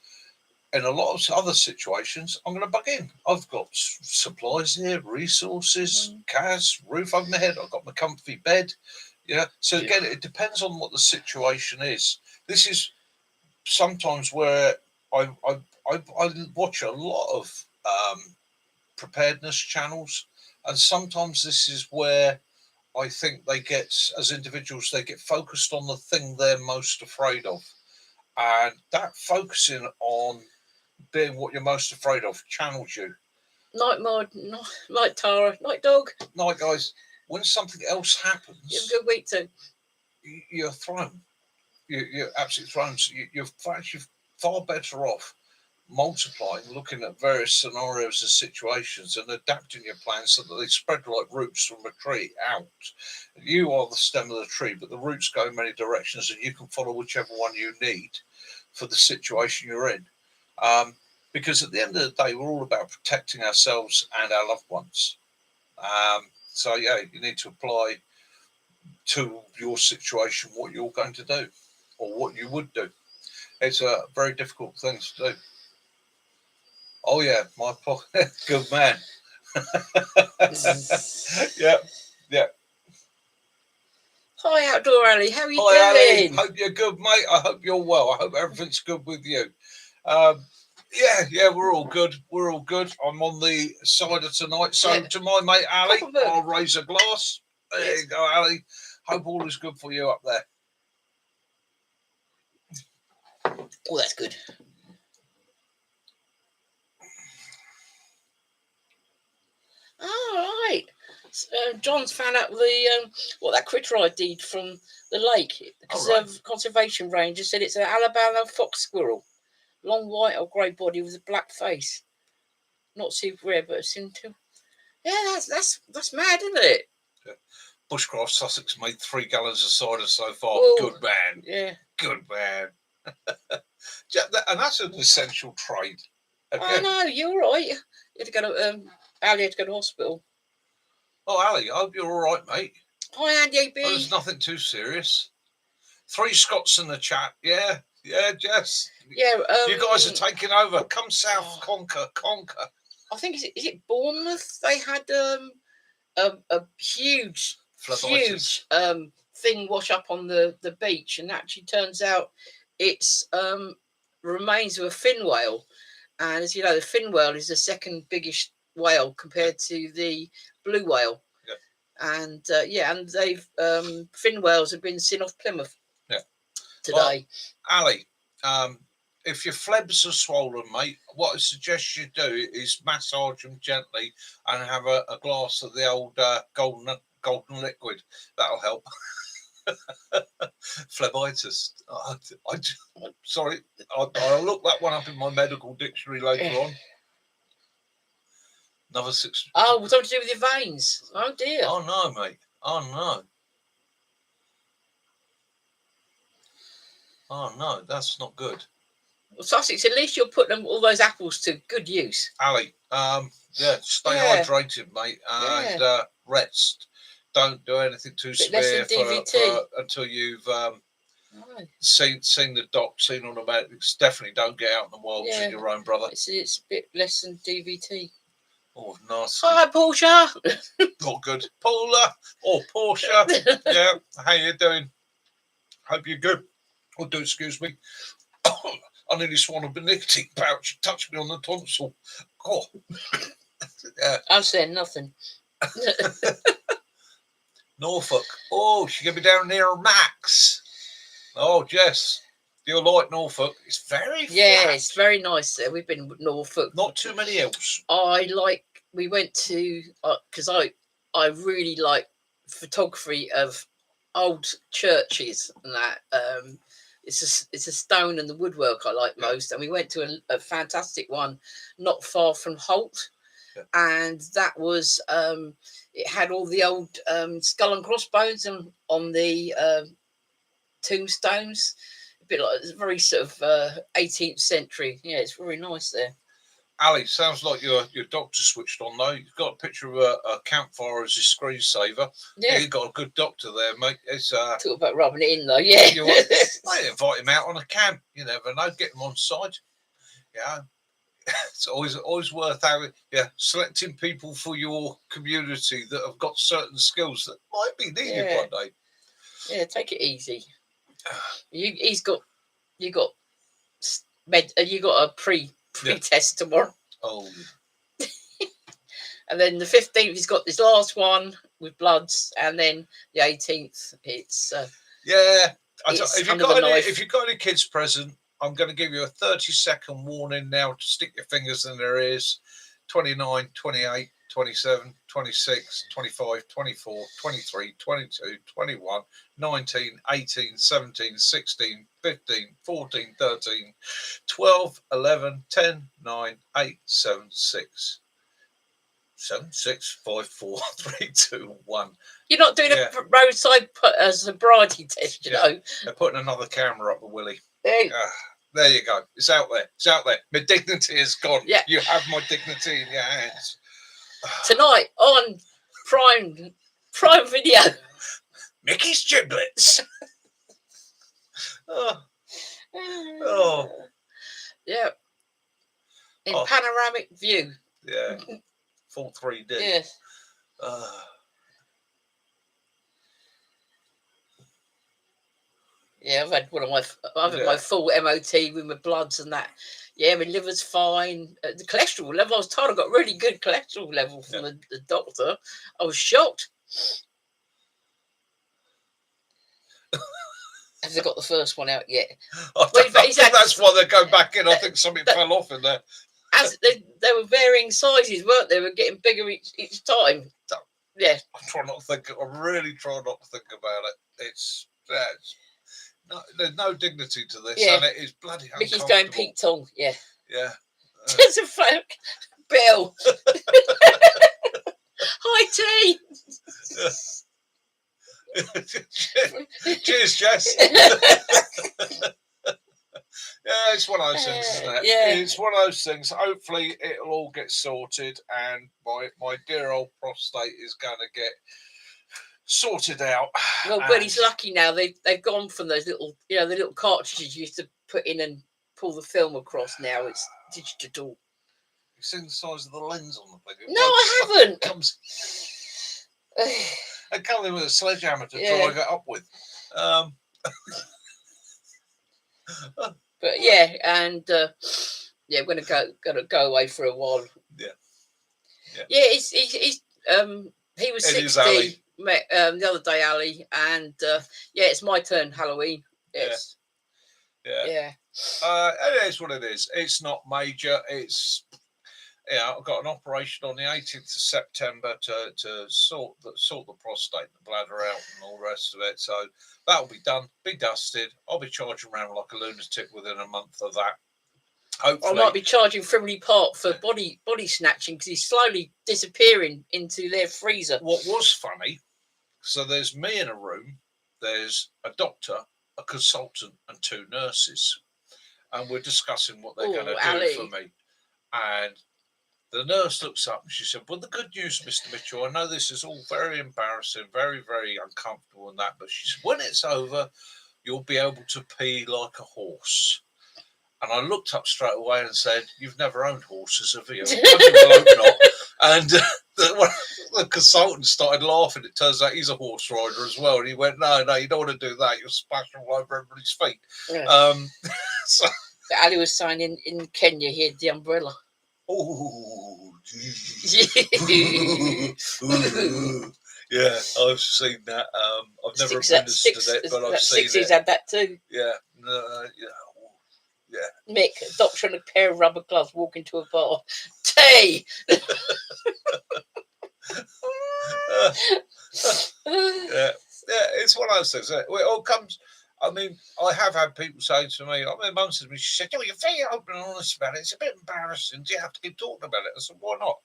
in a lot of other situations, I'm going to bug in. I've got supplies here, resources, gas, roof over my head. I've got my comfy bed. Yeah. So again, it depends on what the situation is. This is sometimes where I watch a lot of preparedness channels, and sometimes this is where I think they get, as individuals, they get focused on the thing they're most afraid of, and that focusing on being what you're most afraid of channels you. Night Mod, night Tara, night dog. Night guys, when something else happens, you have a good week too. You're thrown. You're absolutely thrown. So you're actually far better off multiplying, looking at various scenarios and situations and adapting your plans so that they spread like roots from a tree out. You are the stem of the tree, but the roots go in many directions and you can follow whichever one you need for the situation you're in. Because at the end of the day, we're all about protecting ourselves and our loved ones. So yeah, you need to apply to your situation what you're going to do or what you would do. It's a very difficult thing to do. Oh yeah, my pocket, good man. Yeah. Hi, Outdoor Ali. How are you doing? Ali, doing? hope you're good, mate. I hope you're well. I hope everything's good with you. Yeah, we're all good. We're all good. I'm on the cider tonight. So to my mate Ali, I'll raise a glass. There you go, Ali. Hope all is good for you up there. Oh, that's good. All right. John's found out what that critter I did from the lake. The conservation ranger said it's an Alabama fox squirrel, long white or grey body with a black face. Not super rare, but it seemed to. Yeah, that's mad, isn't it? Yeah. Bushcraft Sussex made 3 gallons of cider so far. Ooh, good man. Yeah. Good man. And that's an essential trade. Okay. I know, you're right. You had to go to Ali had to go to hospital. Oh, Ali, I hope you're all right, mate. Hi, Andy B. Oh, there's nothing too serious. 3 Scots in the chat. Yeah, Jess. Yeah. You guys are taking over. Come south, conquer. I think is it Bournemouth? They had a huge thing wash up on the beach, and actually turns out it's remains of a fin whale. And as you know, the fin whale is the second biggest whale compared to the blue whale. Yeah. And and they've fin whales have been seen off Plymouth. Yeah. Today. Well, Ali, if your phlebs are swollen, mate, what I suggest you do is massage them gently and have a glass of the old golden liquid. That'll help. Phlebitis. Sorry, I'll look that one up in my medical dictionary later on. Another 6. Oh, something to do with your veins. Oh dear. Oh no, mate. Oh no. Oh no, that's not good. Well, Sussex, at least you're putting all those apples to good use. Ali, yeah, stay hydrated, mate, and rest. Don't do anything too severe until you've seen the doc, seen all the medics. Definitely don't get out in the wild with your own brother. It's a bit less than DVT. Oh, nice. Hi, Portia. Not good. Paula or Portia. Yeah, how you doing? Hope you're good. Oh, do excuse me. I nearly swallowed a nicotine pouch. Touched me on the tonsil. Oh, yeah. I'm saying nothing. Norfolk. Oh, she's gonna be down near Max. Oh, Jess, you like Norfolk? It's very flat. It's very nice there. We've been with Norfolk. Not too many hills. We went to because I really like photography of old churches and that. It's a stone and the woodwork I like most, and we went to a fantastic one not far from Holt, and that was it had all the old skull and crossbones on the tombstones, a bit like very sort of 18th century. Yeah, it's very nice there. Ali, sounds like your doctor switched on though. You've got a picture of a campfire as your screensaver. Yeah, you've got a good doctor there, mate. It's talk about rubbing it in though. Yeah, I invite him out on a camp. You never know. Get him on side. Yeah, it's always worth having. Yeah, selecting people for your community that have got certain skills that might be needed one day. Yeah, take it easy. You got a pre-test tomorrow. Oh. And then the 15th, he's got this last one with bloods, and then the 18th, it's if you've got any kids present, I'm going to give you a 30-second warning now to stick your fingers in their ears. 29, 28, 27, 26, 25, 24, 23, 22, 21, 19, 18, 17, 16, 15, 14, 13, 12, 11, 10, 9, 8, 7, 6. 7, 6, 5, 4, 3, 2, 1. You're not doing a roadside sobriety test, you know. They're putting another camera up the willy. There you go. It's out there. It's out there. My dignity is gone. Yeah. You have my dignity in your hands. Tonight on Prime Video. Mickey's Giblets. Yeah. In panoramic view. Yeah. Full 3D. Yes. Yeah, I've had my full MOT with my bloods and that. Yeah, my liver's fine. The cholesterol level, I was told I got really good cholesterol level from the doctor. I was shocked. Have they got the first one out yet? I think that's why they're going back in. I think something fell off in there. As they were varying sizes, weren't they? They were getting bigger each time. Yeah. I'm really trying not to think about it. There's no dignity to this, and it is bloody uncomfortable. Mickey's going Pete Tong, yeah. Yeah. There's a folk. Bill. Hi, T. Cheers, Jess. Yeah, it's one of those things, isn't it? Yeah. It's one of those things. Hopefully, it'll all get sorted, and my dear old prostate is going to get sorted out. Well, but he's lucky now. They've gone from those little, the little cartridges you used to put in and pull the film across. Now it's digital. You've seen the size of the lens on the thing? No, I haven't. It comes in with a sledgehammer to drive it up with. But yeah, and we're gonna go away for a while. Yeah. He's he was 60. Met the other day, Ali, and it's my turn. Halloween. Yes. Yeah. It is what it is. It's not major. It's Yeah, I've got an operation on the 18th of September to sort the prostate, the bladder out, and all the rest of it. So that'll be done, be dusted. I'll be charging around like a lunatic within a month of that. Hopefully, I might be charging Frimley Park for body snatching because he's slowly disappearing into their freezer. What was funny, so there's me in a room, there's a doctor, a consultant, and 2 nurses, and we're discussing what they're going to do for me. And the nurse looks up and she said, "Well, the good news, Mr. Mitchell, I know this is all very embarrassing, very, very uncomfortable and that, but she said, when it's over, you'll be able to pee like a horse." And I looked up straight away and said, "You've never owned horses, have you?" I hope not. And the consultant started laughing. It turns out he's a horse rider as well. And he went, no, you don't want to do that. You'll splash all over everybody's feet. Yeah. So Ali was saying in Kenya, he had the umbrella. Oh, yeah, I've seen that. I've never administered it, but I've seen it. He's had that too. Yeah, yeah. Mick, a doctor and a pair of rubber gloves, walk into a bar. Tea. Yeah, it's one of those things. It all comes. I mean, I have had people say to me, my mum said to me, she said, "Oh, you're very open and honest about it. It's a bit embarrassing. Do you have to keep talking about it?" I said, "Why not?"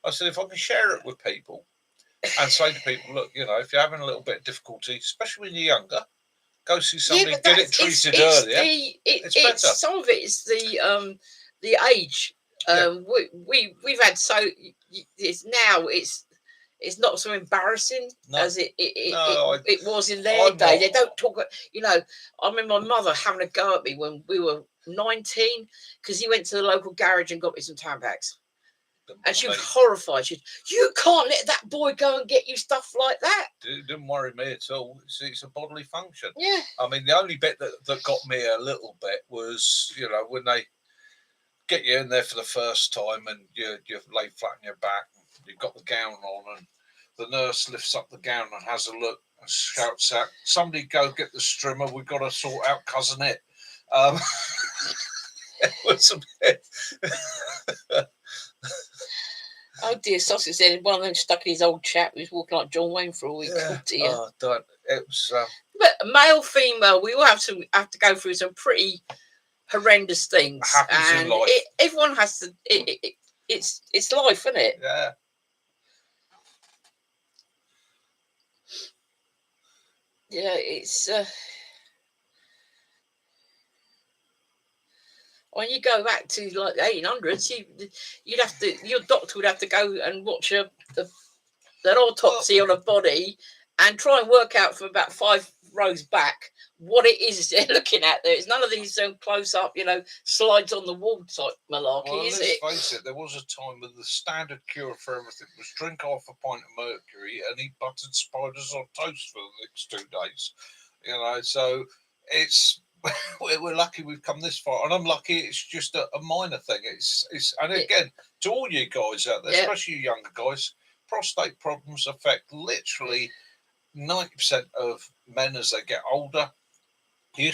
I said, "If I can share it with people and say to people, look, if you're having a little bit of difficulty, especially when you're younger, go see somebody, get it treated earlier. It's better." Some of it is the age. We've had it's not so embarrassing as it was in their day. They don't talk. I remember my mother having a go at me when we were 19 because he went to the local garage and got me some handbags. And she was horrified. She said, "You can't let that boy go and get you stuff like that." It didn't worry me at all. It's a bodily function. Yeah. I mean, the only bit that got me a little bit was, when they get you in there for the first time and you lay flat on your back, and you've got the gown on, and the nurse lifts up the gown and has a look and shouts out, "Somebody go get the strimmer. We've got to sort out cousin it." It was a bit. Oh dear, Sausage said one of them stuck in his old chap who was walking like John Wayne for a week. Yeah. Oh dear. Oh, don't. It was. But male, female, we all have to go through some pretty horrendous things. Happens in life. Everyone has to. It's life, isn't it? Yeah. Yeah, it's. When you go back to like the 1800s, your doctor would have to go and watch an autopsy on a body and try and work out from about 5 rows back what it is they're looking at there. It's none of these close up, slides on the wall type malarkey, is it? Let's face it, there was a time when the standard cure for everything was drink half a pint of mercury and eat buttered spiders on toast for the next 2 days. So it's. We're lucky we've come this far, and I'm lucky it's just a minor thing. And again, to all you guys out there, especially you younger guys, prostate problems affect literally 90% of men as they get older. The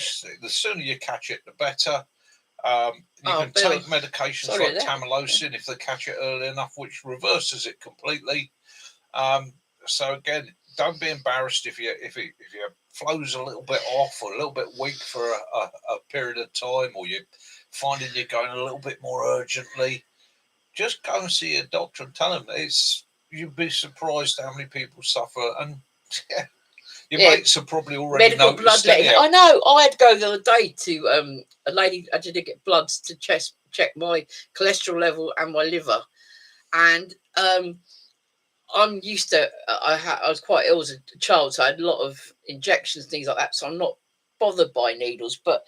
sooner you catch it, the better. You can take medications like tamalosin if they catch it early enough, which reverses it completely. So again, don't be embarrassed if your flow's a little bit off or a little bit weak for a period of time, or you're finding you're going a little bit more urgently. Just go and see a doctor and tell them you'd be surprised how many people suffer. And your mates have probably already medical noticed blood letting. I know. I had to go the other day to a lady. I did get bloods to check my cholesterol level and my liver, and I'm used to. I was quite ill as a child, so I had a lot of injections, things like that. So I'm not bothered by needles. But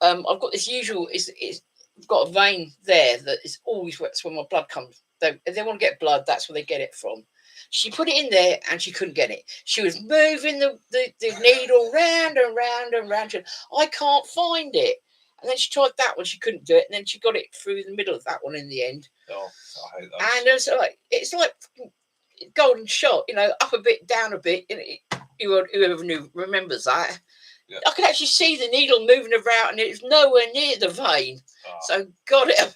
I've got this usual. I've got a vein there that is always that's where my blood comes. If they want to get blood, that's where they get it from. She put it in there and she couldn't get it. She was moving the needle round and round and round. I can't find it. And then she tried that one. She couldn't do it. And then she got it through the middle of that one in the end. Oh, I hate that. And it's like golden shot, up a bit, down a bit. Whoever remembers that. Yeah. I could actually see the needle moving around, and it was nowhere near the vein. So got it.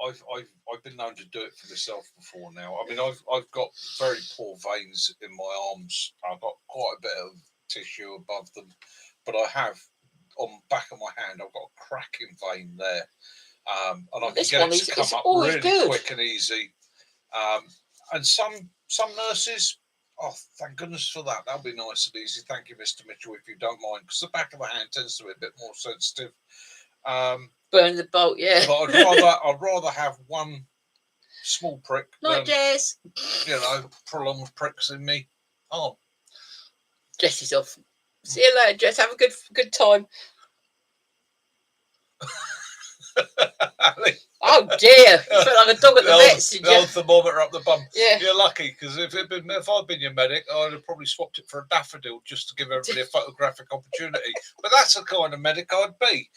I've been known to do it for myself before now. I mean, I've got very poor veins in my arms. I've got quite a bit of tissue above them, but I have on the back of my hand. I've got a cracking vein there, and I can get it to come up really quick and easy. And some nurses. Oh, thank goodness for that. That'll be nice and easy. Thank you, Mr. Mitchell, if you don't mind, because the back of the hand tends to be a bit more sensitive. Burn the bolt, yeah. But I'd rather have one small prick than, Jess. Prolonged pricks in me. Oh, Jess is off. See you later, Jess. Have a good time. Oh dear! You felt like a dog at the vets, did you? The old thermometer up the bum. Yeah. You're lucky, because if I'd been your medic, I'd have probably swapped it for a daffodil just to give everybody a photographic opportunity. But that's the kind of medic I'd be.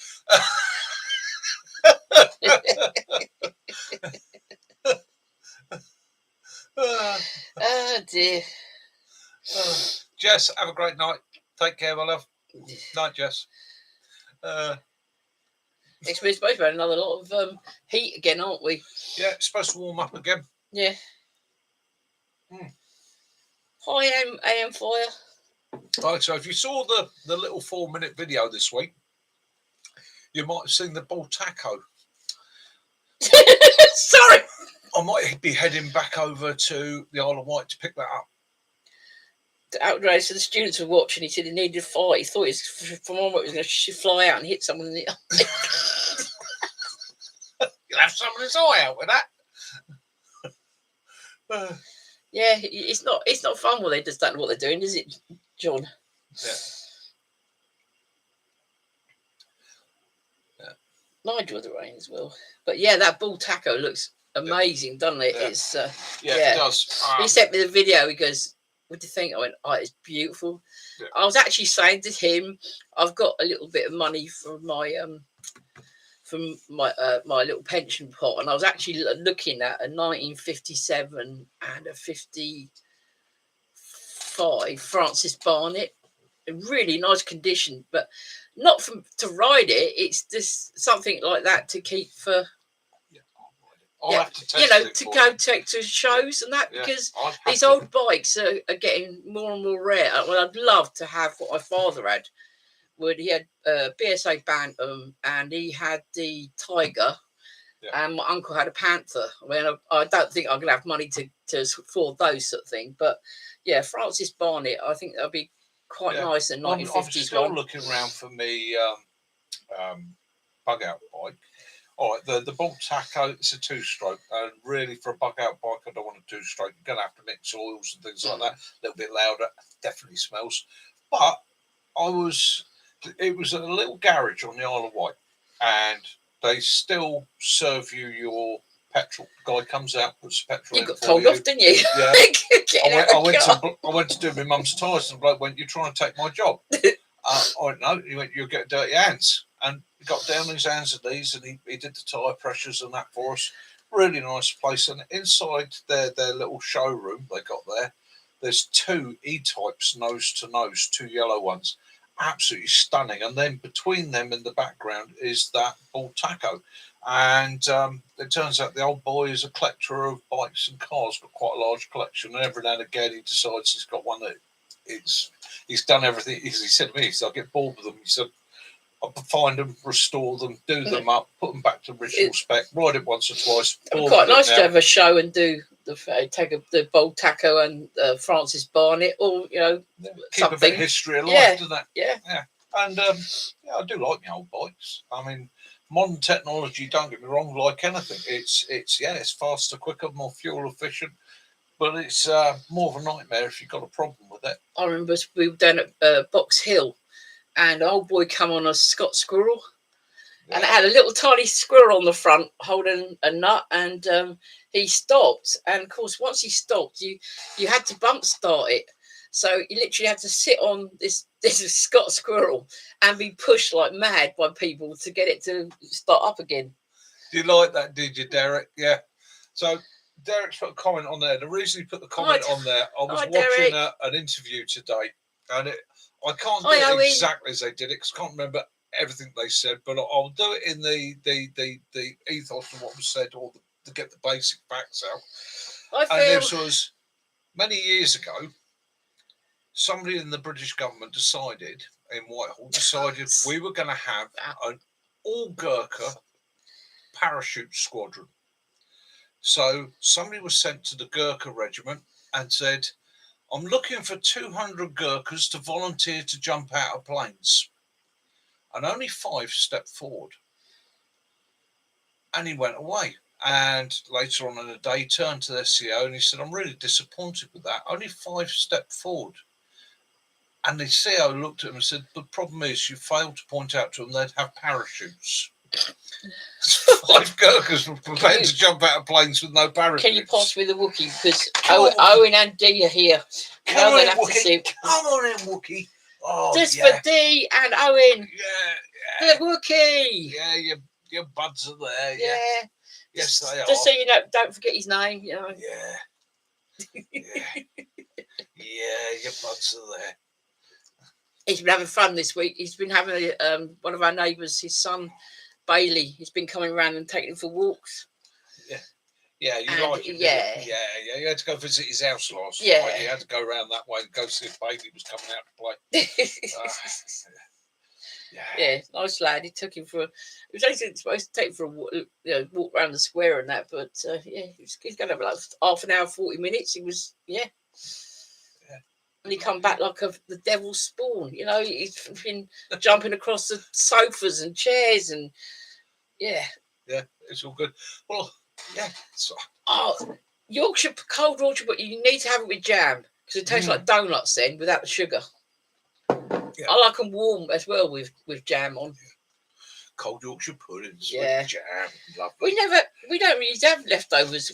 Oh dear. Jess, have a great night. Take care, my love. Night, Jess. We're supposed to have another lot of heat again, aren't we? Yeah, it's supposed to warm up again. Yeah. Hi, AM Fire. Right, so if you saw the little 4-minute video this week, you might have seen the bull taco. Sorry. I might be heading back over to the Isle of Wight to pick that up. Outrage. So the students were watching. He said he needed a fight. He thought from on it was going to fly out and hit someone in the eye. You'll have someone's eye out with that. Yeah, it's not fun when they just don't know what they're doing, is it, John? Yeah. Nigel the rain as well. But yeah, that bull taco looks amazing, doesn't it? Yeah. It's it does. He sent me the video. He goes, "What do you think?" I went, "Oh, it's beautiful." Yeah. I was actually saying to him, I've got a little bit of money from my little pension pot, and I was actually looking at a 1957 and a 55 Francis Barnett, in really nice condition, but not to ride it. It's just something like that to keep for. I'll have to test to go take to shows and that, because these old bikes are getting more and more rare. Well, I'd love to have what my father had. He had BSA Bantam, and he had the Tiger, and my uncle had a Panther. I mean, I don't think I'm going to have money to afford those sort of things, but yeah, Francis Barnett, I think that'd be quite nice in 1950s. I'm still looking around for me bug out bike. All right, the bull taco, it's a 2-stroke, and really for a bug out bike, I don't want a 2-stroke. You're going to have to mix oils and things like that. A little bit louder, definitely smells. But it was at a little garage on the Isle of Wight, and they still serve you your petrol. The guy comes out, puts petrol. You got told off, didn't you? Yeah. I went to do my mum's tyres, and the bloke went, "You're trying to take my job." I went, "No." He went, "You'll get dirty hands." And he got down on his hands and knees, and he did the tyre pressures and that for us. Really nice place. And inside their little showroom they got there's 2 E-types nose to nose, 2 yellow ones. Absolutely stunning. And then between them in the background is that bull taco. And it turns out the old boy is a collector of bikes and cars, got quite a large collection. And every now and again he decides he's got one that he's done everything. He said to me, I get bored with them. He said, I find them, restore them, do them up, put them back to original spec, ride it once or twice. It'd be quite nice to have a show and do the bull taco and Francis Barnett, or keep something. A bit of history alive, doesn't it? Yeah. And I do like my old bikes. I mean, modern technology, don't get me wrong, like anything, it's faster, quicker, more fuel efficient, but it's more of a nightmare if you've got a problem with it. I remember we were down at Box Hill, and an old boy come on a Scott squirrel, and it had a little tiny squirrel on the front holding a nut, and he stopped. And of course, once he stopped, you had to bump start it. So you literally had to sit on this Scott squirrel and be pushed like mad by people to get it to start up again. Do you like that, did you, Derek? Yeah. So Derek's put a comment on there. The reason he put the comment on there, I was watching an interview today, and I can't do it exactly as they did it, because I can't remember everything they said, but I'll do it in the ethos of what was said, or to get the basic facts out. I And feel this was many years ago. Somebody in the British government decided in Whitehall we were going to have an all Gurkha parachute squadron. So somebody was sent to the Gurkha regiment and said, I'm looking for 200 Gurkhas to volunteer to jump out of planes. And only 5 stepped forward. And he went away. And later on in the day, he turned to their CEO and he said, I'm really disappointed with that. Only 5 stepped forward. And the CEO looked at him and said, the problem is you failed to point out to them they'd have parachutes. 5 Gurkhas were prepared to jump out of planes with no parachutes. Can you pass me the Wookiee? Because Owen and Dee are here. Come on in, Wookiee. Oh, just for Dee and Owen. Yeah. The Wookiee. Yeah, your buds are there. Yeah. Yes, they are. Just so you know, don't forget his name. You know. Yeah. Yeah, your buds are there. He's been having fun this week. He's been having one of our neighbours, his son Bailey. He's been coming around and taking him for walks. Yeah, you like him. Yeah. You had to go visit his house last night. You had to go around that way and go see if Bailey was coming out to play. Yeah, nice lad. He took him for. He was only supposed to take him for a walk, walk around the square and that. But he's going to have like half an hour, 40 minutes. He was and he come back like the devil's spawn. You know, he's been jumping across the sofas and chairs and it's all good. Well, Yorkshire cold Yorkshire, but you need to have it with jam because it tastes like donuts then without the sugar. Yeah. I like them warm as well with jam on. Cold Yorkshire puddings with jam. Lovely. We don't really have leftovers,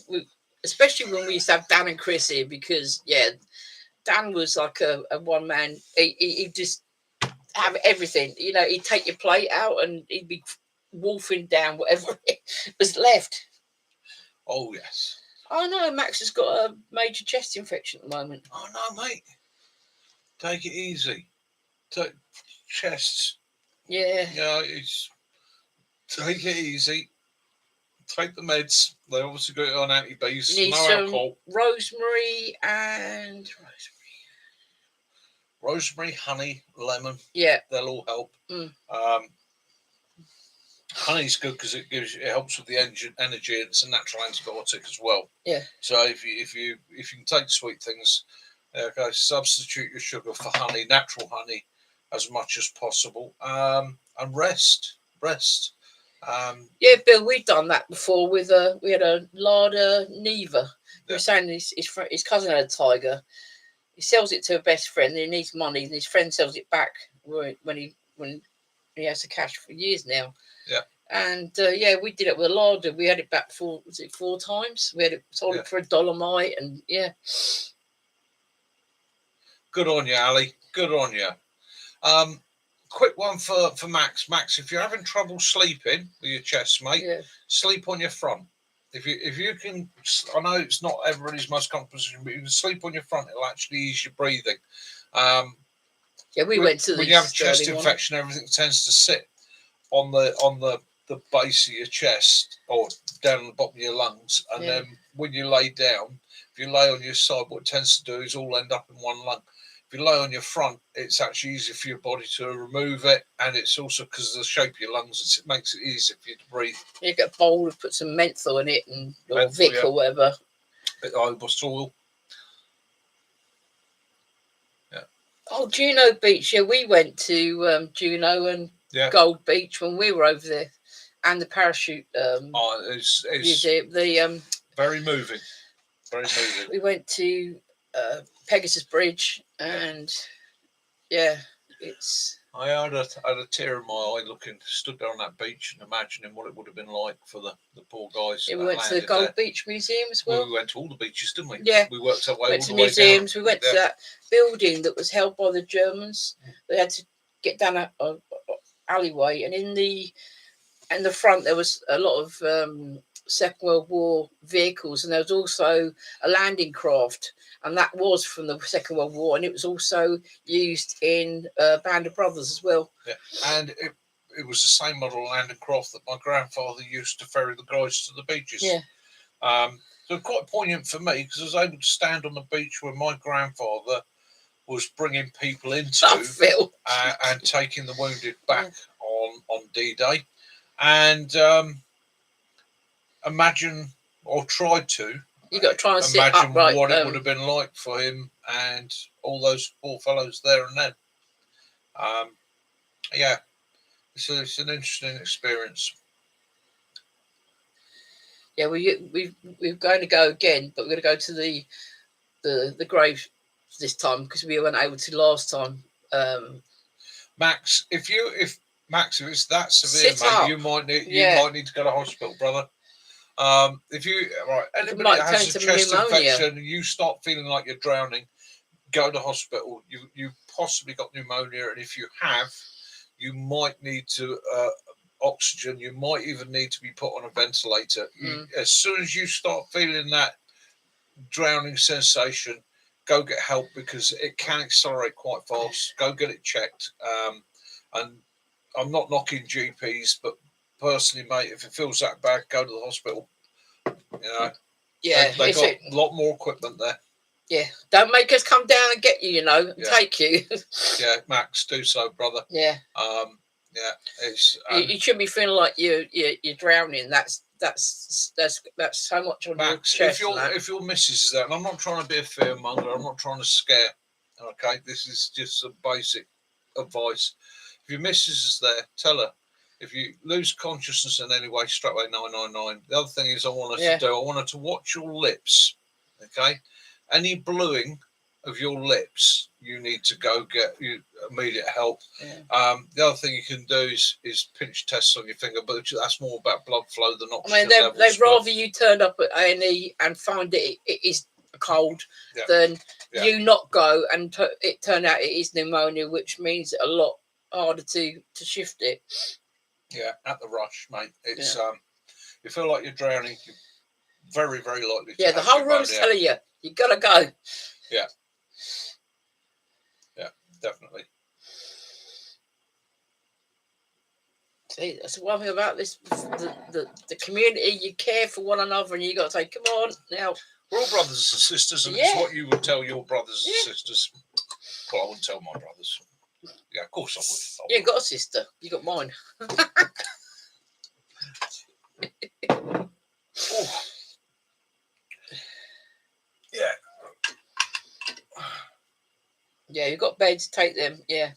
especially when we used to have Dan and Chris here because Dan was like a one man. He'd just have everything. You know, he'd take your plate out and he'd be wolfing down whatever was left. Oh yes. Oh no, Max has got a major chest infection at the moment. Oh no, mate. Take it easy. Take chests. Yeah. Take it easy. Take the meds. They obviously got it on anti-bees. No alcohol. Rosemary, honey, lemon. Yeah. They'll all help. Honey's good because it helps with the energy and it's a natural antibiotic as well. Yeah. So if you can take sweet things, substitute your sugar for honey, natural honey, as much as possible. And rest. Bill, we've done that before with we had a larder Neva. He was saying his cousin had a tiger. He sells it to a best friend. He needs money, and his friend sells it back when he has the cash for years now. Yeah. And we did it with a larder. We had it back 4 times. We had it sold it for $1 and Good on you, Ali. Good on you. Quick one for Max. Max, if you're having trouble sleeping with your chest, mate, sleep on your front. If you can, I know it's not everybody's most comfortable position, but you can sleep on your front. It'll actually ease your breathing. We went to when you have a chest infection, everything tends to sit on the base of your chest or down on the bottom of your lungs, and then when you lay down, if you lay on your side, what it tends to do is all end up in one lung. If you lay on your front, it's actually easier for your body to remove it, and it's also because of the shape of your lungs, it makes it easier for you to breathe. You get a bowl and put some menthol in it, or Vic or whatever. Bit of Ibosol. Yeah. Oh, Juno Beach. Yeah, we went to Juno and Gold Beach when we were over there, and the parachute. It's museum. Very moving. Very moving. We went to Pegasus Bridge, and it's. I had a tear in my eye stood there on that beach and imagining what it would have been like for the poor guys. We went to the Gold Beach Museum as well. We went to all the beaches, didn't we? Yeah. We worked our way went all to the way museums. down. We went to that building that was held by the Germans. They had to get down a alleyway, and in the front there was a lot of Second World War vehicles, and there was also a landing craft, and that was from the Second World War, and it was also used in Band of Brothers as well. Yeah, and it was the same model land and craft that my grandfather used to ferry the guys to the beaches. Yeah. So quite poignant for me because I was able to stand on the beach where my grandfather was bringing people into and taking the wounded back on D-Day, and imagine, or tried to. You got to try and sit imagine upright, what it would have been like for him and all those poor fellows there and then. Yeah, it's an interesting experience. Yeah, we're going to go again, but we're going to go to the grave this time because we weren't able to last time. Max, if it's that severe, mate, you might need to go to hospital, brother. If you anybody that has a chest infection and you start feeling like you're drowning, go to hospital. You possibly got pneumonia, and if you have, you might need to oxygen. You might even need to be put on a ventilator. As soon as you start feeling that drowning sensation, go get help because it can accelerate quite fast. Go get it checked. And I'm not knocking GPs, but personally, mate, if it feels that bad, go to the hospital. Yeah, they got a lot more equipment there. Yeah, don't make us come down and get you, and take you. Yeah, Max, do so, brother. Yeah. Yeah, it's you shouldn't be feeling like you're drowning. That's so much on Max, your chest. If your missus is there, and I'm not trying to be a fearmonger, I'm not trying to scare. Okay, this is just some basic advice. If your missus is there, tell her. If you lose consciousness in any way, straight away 999. The other thing is I want her to watch your lips. Okay, any bluing of your lips, you need to go get immediate help. Yeah. The other thing you can do is pinch tests on your finger, but that's more about blood flow than oxygen levels. They'd rather you turned up at A&E and find it is cold than you not go and it turned out it is pneumonia, which means a lot harder to shift it. Yeah, at the rush, mate. It's you feel like you're drowning, you're very, very likely to the whole room's telling you gotta go. Yeah. Yeah, definitely. See, that's the one thing about this the community, you care for one another and you gotta say, come on now. We're all brothers and sisters, and it's what you would tell your brothers and sisters. Well, I wouldn't tell my brothers. Yeah, of course I would. You ain't got a sister. You got mine. Yeah. Yeah, you've got beds, take them. Yeah.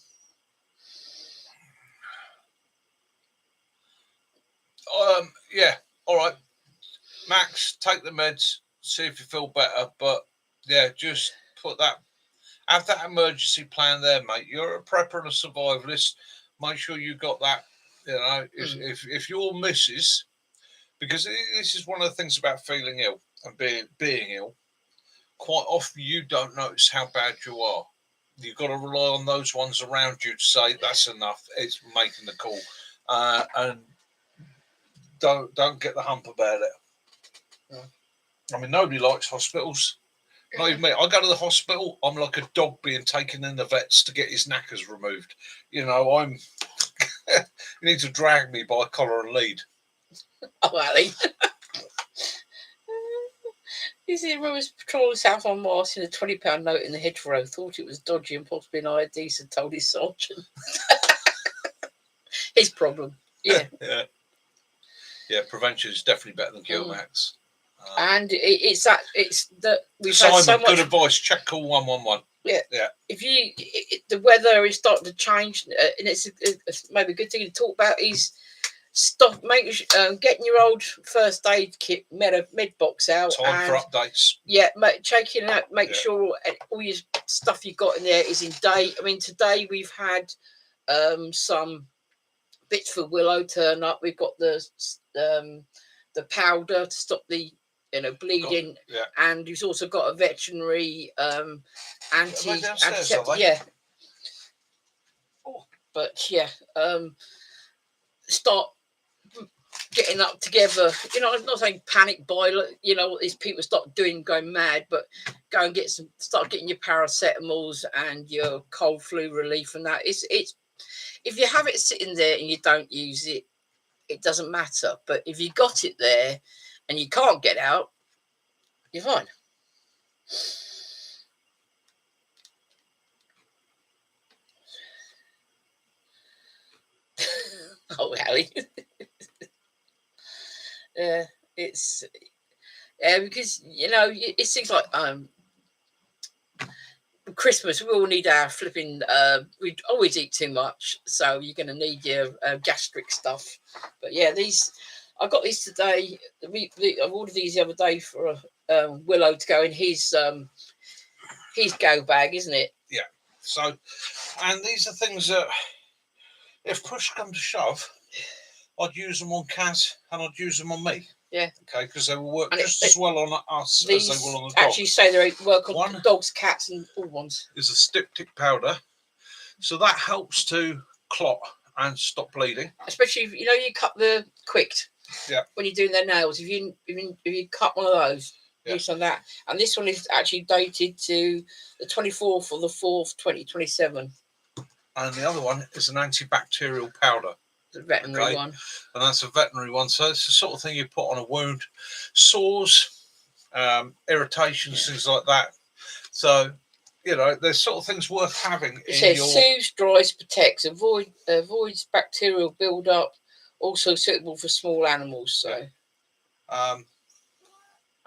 Yeah. All right. Max, take the meds, see if you feel better. But yeah, just have that emergency plan there, mate. You're a prepper and a survivalist. Make sure you got that. If your missus, because this is one of the things about feeling ill and being ill, quite often you don't notice how bad you are. You've got to rely on those ones around you to say that's enough. It's making the call, and don't get the hump about it. I mean, nobody likes hospitals. Not even me. I go to the hospital, I'm like a dog being taken in the vets to get his knackers removed. I'm you need to drag me by collar and lead. Oh, Ali. You see, when I was patrolling South on Mars in a £20 note in the hedgerow, thought it was dodgy and possibly an ID, so told his sergeant. His problem. Yeah. Yeah, prevention is definitely better than cure, Max. And we've Simon, had so much good advice. Check call 111. Yeah. If the weather is starting to change, and it's maybe a good thing to talk about is getting your old first aid kit med box out. Time for updates. Yeah, checking it out. Make sure all your stuff you got in there is in date. I mean, today we've had some bits for Willow turn up. We've got the powder to stop the bleeding, and he's also got a veterinary antiseptic. Yeah. But start getting up together. I'm not saying panic buy. These people start going mad, but go and start getting your paracetamols and your cold flu relief and that. if you have it sitting there and you don't use it, it doesn't matter. But if you got it there and you can't get out, you're fine. Oh, Harry. It's because it seems like Christmas, we all need our flipping. We always eat too much, so you're going to need your gastric stuff. But yeah, I got these today. I ordered these the other day for Willow to go in his go bag, isn't it? Yeah. So, and these are things that, if push comes to shove, I'd use them on Kaz and I'd use them on me. Yeah. Okay, because they will work just as well on us as they will on the dog. Actually say they work on dogs, cats, and all ones. Is a styptic powder, so that helps to clot and stop bleeding. Especially if you cut the quicked. Yeah. When you're doing their nails, if you cut one of those, use on that. And this one is actually dated to the 24th of the 4th, 2027. And the other one is an antibacterial powder. The veterinary one. And that's a veterinary one. So it's the sort of thing you put on a wound, sores, irritations, things like that. So, there's sort of things worth having. It says soothes, dries, protects, avoids bacterial build-up, also suitable for small animals. So, and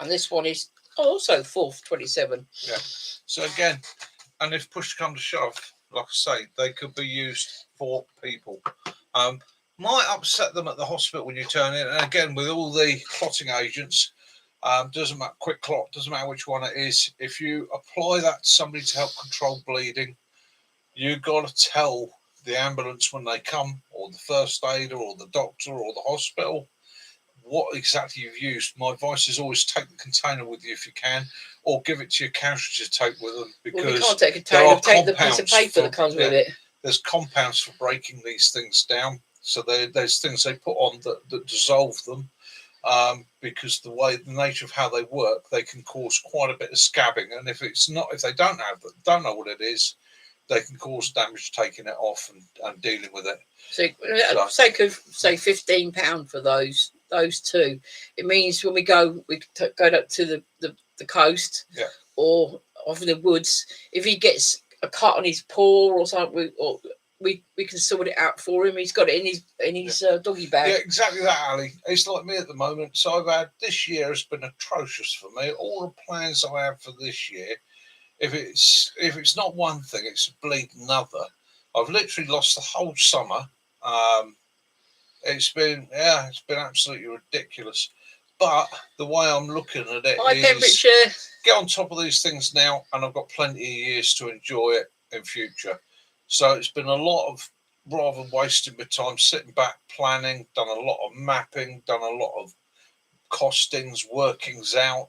this one is also 4th, 27. Yeah. So again, and if push comes to shove, like I say, they could be used for people. Might upset them at the hospital when you turn in, and again with all the clotting agents, doesn't matter, quick clot, doesn't matter which one it is. If you apply that to somebody to help control bleeding, you got to tell the ambulance when they come, or the first aider, or the doctor, or the hospital, what exactly you've used. My advice is always take the container with you if you can, or give it to your casualty to take with them, because you can't take a container, take the piece of paper that comes with it. There's compounds for breaking these things down. So there's things they put on that dissolve them, because the nature of how they work, they can cause quite a bit of scabbing. And if they don't know what it is, they can cause damage taking it off and dealing with it. So for sake of say £15 for those two, it means when we go up to the coast, or off in the woods, if he gets a cut on his paw or something, we can sort it out for him. He's got it in his doggy bag. Yeah, exactly that, Ali. It's like me at the moment. So this year has been atrocious for me. All the plans I have for this year, if it's not one thing, it's bleeding another. I've literally lost the whole summer. It's been absolutely ridiculous. But the way I'm looking at it high is temperature. Get on top of these things now, and I've got plenty of years to enjoy it in future. So it's been a lot of rather wasting my time sitting back, planning, done a lot of mapping, done a lot of costings, workings out,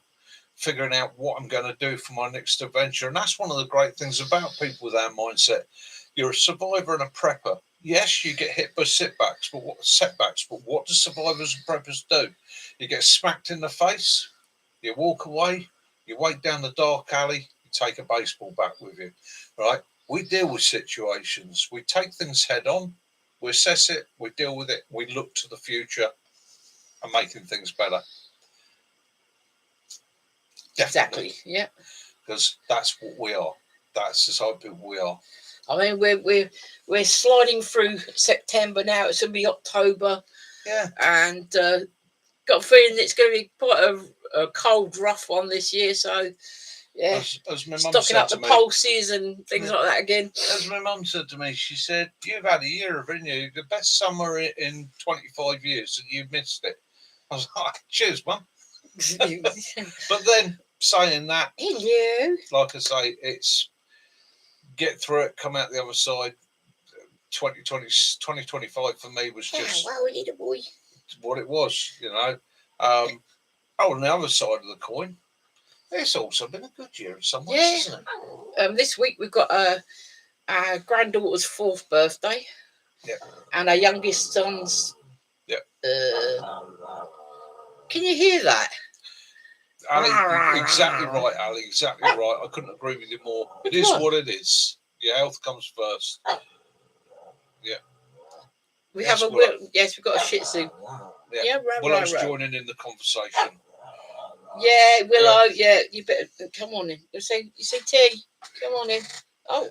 figuring out what I'm going to do for my next adventure. And that's one of the great things about people with our mindset. You're a survivor and a prepper. Yes, you get hit by setbacks, but what do survivors and preppers do? You get smacked in the face, you walk away, you wait down the dark alley, you take a baseball bat with you, right? We deal with situations. We take things head on. We assess it. We deal with it. We look to the future and making things better. Definitely. Exactly. Yeah. Because that's what we are. That's the type of people we are. I mean, we're sliding through September now. It's going to be October. Yeah. And got a feeling it's going to be quite a cold, rough one this year. So. Yeah, as my mum stocking said up the to me, pulses and things like that again. As my mum said to me, she said, "You've had a year, haven't you? The best summer in 25 years, and you missed it." I was like, "Cheers, Mum." But then saying that, hello, like I say, it's get through it, come out the other side. 2025 for me was just little boy. What it was, on the other side of the coin, it's also been a good year in some ways, isn't it? This week we've got our granddaughter's 4th birthday. Yeah. And our youngest son's. Yeah. Can you hear that? Ali, exactly right, Ali. Exactly right. I couldn't agree with you more. It is what it is. Your health comes first. Yeah. We Yes, have a Willow. yes, we've got a Shih Tzu. Yeah, right, Willow's right. joining in the conversation. Yeah, Willow. Yeah, you better come on in. You say T. Come on in. Oh,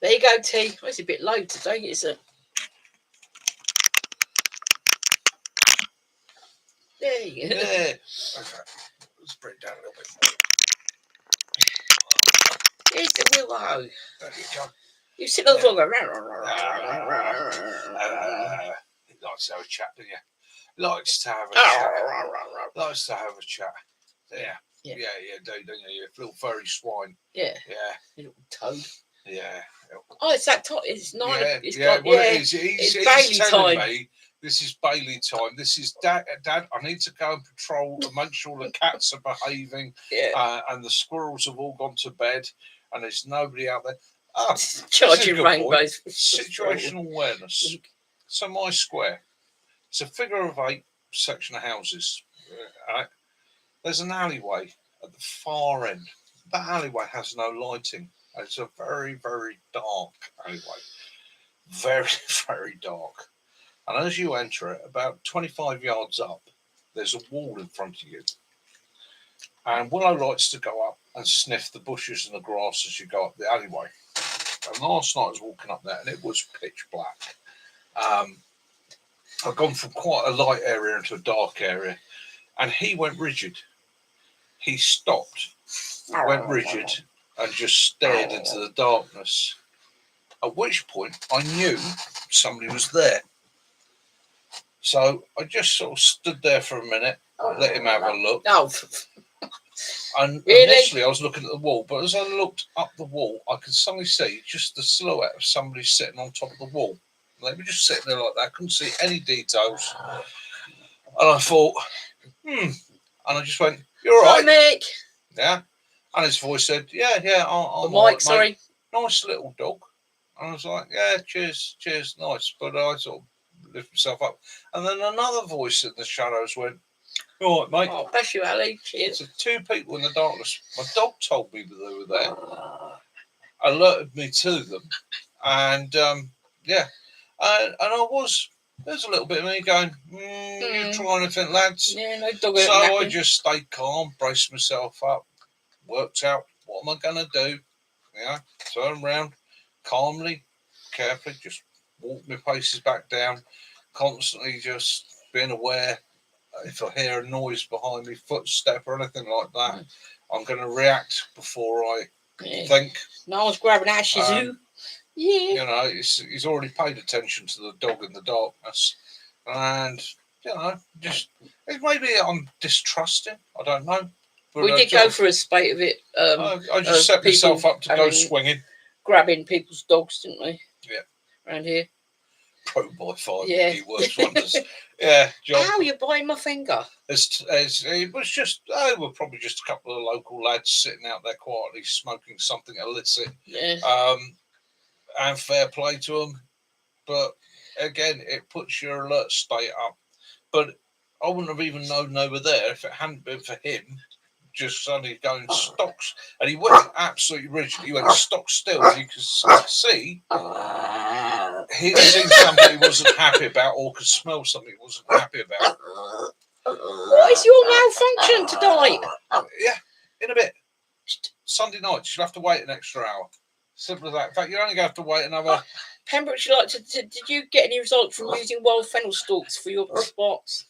there you go, T. Oh, it's a bit low today, isn't it? There you go. Yeah. Okay. Let's bring it down a little bit more. Here's the Willow. There you go. You sit on the floor. He likes to have a chat, doesn't you? Likes to have a chat. Likes to have a chat. Yeah, don't you? You little furry swine. Yeah. Yeah. Little toad. Yeah. Oh, it's that time. It's 9. It's It is. It's He's Bailey telling time. me this is Bailey time. This is Dad. I need to go and patrol and make sure the cats are behaving. Yeah. And the squirrels have all gone to bed, and there's nobody out there. Charging rainbows. Situational awareness. So my square. It's a figure of 8 section of houses. Right? There's an alleyway at the far end. That alleyway has no lighting. It's a very, very dark alleyway. Very, very dark. And as you enter it, about 25 yards up, there's a wall in front of you. And Willow likes to go up and sniff the bushes and the grass as you go up the alleyway. And last night I was walking up there and it was pitch black. I've gone from quite a light area into a dark area. And he went rigid. He stopped, went rigid, and just stared into the darkness. At which point I knew somebody was there. So I just sort of stood there for a minute, let him have a look. Oh. And Really? initially I was looking at the wall, but as I looked up the wall, I could suddenly see just the silhouette of somebody sitting on top of the wall. They were just sitting there like that. I couldn't see any details. And I thought, And I just went, "You're all right." Hi, Mick. Yeah. And his voice said, "Yeah, I'm Mike, all right, sorry. mate. Nice little dog." And I was like, "Yeah, cheers, nice." But I sort of lifted myself up. And then another voice in the shadows went, "All right, mate." Oh, bless you, Ali. Cheers. So 2 people in the darkness. My dog told me that they were there, alerted me to them. And, and I was, there's a little bit of me going, "You trying anything, lads?" Yeah, no dog. So I just stayed calm, braced myself up, worked out what am I going to do. Yeah, turn around, calmly, carefully, just walk my paces back down, constantly just being aware. If I hear a noise behind me, footstep or anything like that, I'm going to react before I think. No one's grabbing at Shih Tzu. Yeah. You know, he's already paid attention to the dog in the darkness. And, you know, just maybe I'm distrusting. I don't know. But we did go for a spate of it. I just set myself up to go swinging. Grabbing people's dogs, didn't we? Yeah. Around here. Pro by 5. Yeah. He works wonders. Yeah, John. How are you biting my finger? It was just, they were probably just a couple of local lads sitting out there quietly smoking something illicit. Yeah. And fair play to them. But again, it puts your alert state up. But I wouldn't have even known they were there if it hadn't been for him just suddenly going stocks. And he went absolutely rigid. He went stock still. You could see he'd seen something he wasn't happy about or could smell something he wasn't happy about. What is your malfunction tonight? Yeah, in a bit. Sunday night, you'll have to wait an extra hour. Simple as that. In fact, you're only going to have to wait another. Pembroke, did you get any results from using wild fennel stalks for your spots?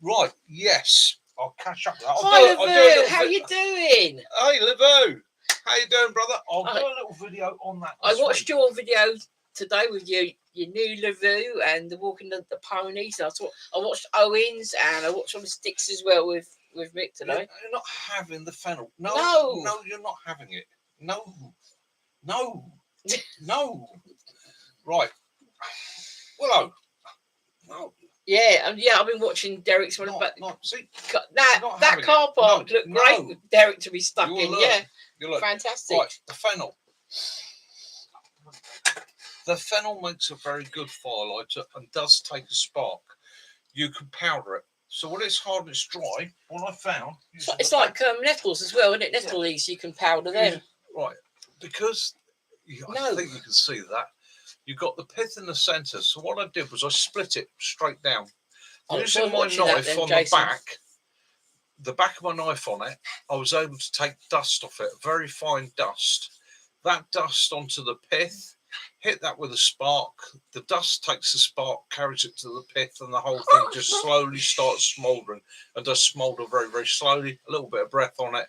Right, yes. I'll catch up with that. Hi, Livu. How you doing? Hey, Livu. How you doing, brother? I'll do a little video on that. I watched your video today with your new Livu and the walking the ponies. I watched Owen's and I watched on the sticks as well with Mick today. You're not having the fennel. No, you're not having it. No. Right. Willow. No. Yeah, I've been watching Derek's one about see, that car park looked great with Derek to be stuck in. Yeah, fantastic. Right, the fennel. The fennel makes a very good firelighter and does take a spark. You can powder it. So when it's hard and it's dry, what I found... It's like nettles as well, isn't it? Nettle leaves, you can powder them. Right, because I think you can see that. You've got the pith in the centre. So what I did was I split it straight down. Using my watching that knife then, on Jason. the back of my knife on it, I was able to take dust off it, very fine dust. That dust onto the pith, hit that with a spark. The dust takes the spark, carries it to the pith, and the whole thing just slowly starts smouldering and does smoulder very, very slowly. A little bit of breath on it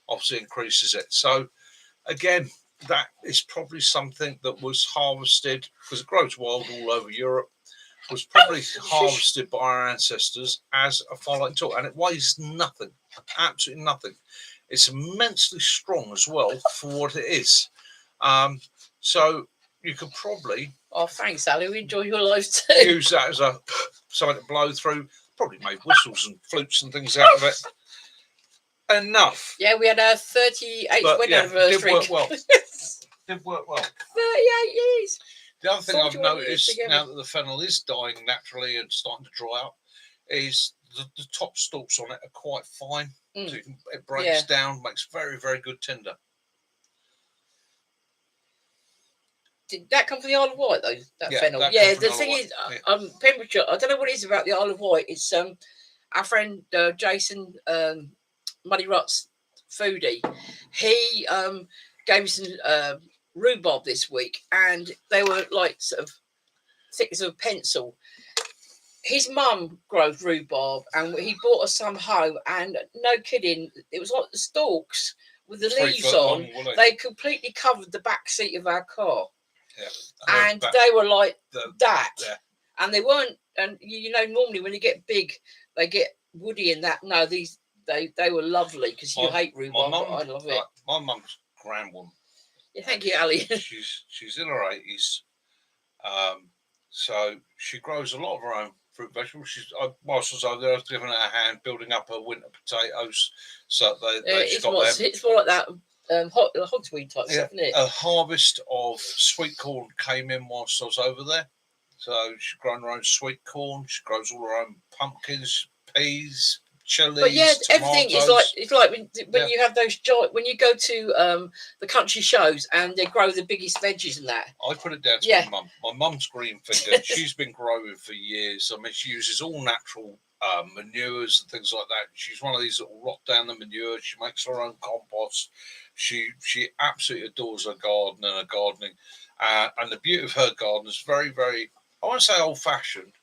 obviously increases it. So again, that is probably something that was harvested, because it grows wild all over Europe, was probably harvested by our ancestors as a firelighting tool, and it weighs nothing, absolutely nothing. It's immensely strong as well for what it is. So you could probably thanks, Sally. We enjoy your lives too. use that as a something to blow through. Probably made whistles and flutes and things out of it. Enough. Yeah, we had our 38th wedding anniversary. Did work well. Did work well. 38 years. The other thing I've 41 noticed now that the fennel is dying naturally and starting to dry out is the top stalks on it are quite fine. So it breaks down, makes very, very good tinder. Did that come from the Isle of Wight, though? That fennel? That Yeah, the thing is, Pembrokeshire, I don't know what it is about the Isle of Wight. It's our friend Jason Muddy Ruts Foodie. He gave me some rhubarb this week, and they were like sort of thick as a pencil. His mum grows rhubarb, and he brought us some home, and no kidding, it was like the stalks with the leaves on. They completely covered the back seat of our car. Yeah, and they were like that. Yeah. And they weren't, and you know, normally when you get big, they get woody and that. No, they were lovely, because you hate rhubarb, but I love it. My mum's grand woman. Yeah, thank you, Ali. she's in her 80s, so she grows a lot of her own fruit vegetables. Whilst I was over there, I was giving her a hand building up her winter potatoes, so it's more like that hogsweed type stuff, isn't it? A harvest of sweet corn came in whilst I was over there, so she's grown her own sweet corn. She grows all her own pumpkins, peas, chilies, but yeah, tomatoes. Everything is it's like when you have those when you go to the country shows and they grow the biggest veggies and that. I put it down to my mum. My mum's green finger. She's been growing for years. I mean, she uses all natural manures and things like that. She's one of these that will rot down the manure. She makes her own compost. She absolutely adores her garden and her gardening. And the beauty of her garden is very, very, I won't say old-fashioned,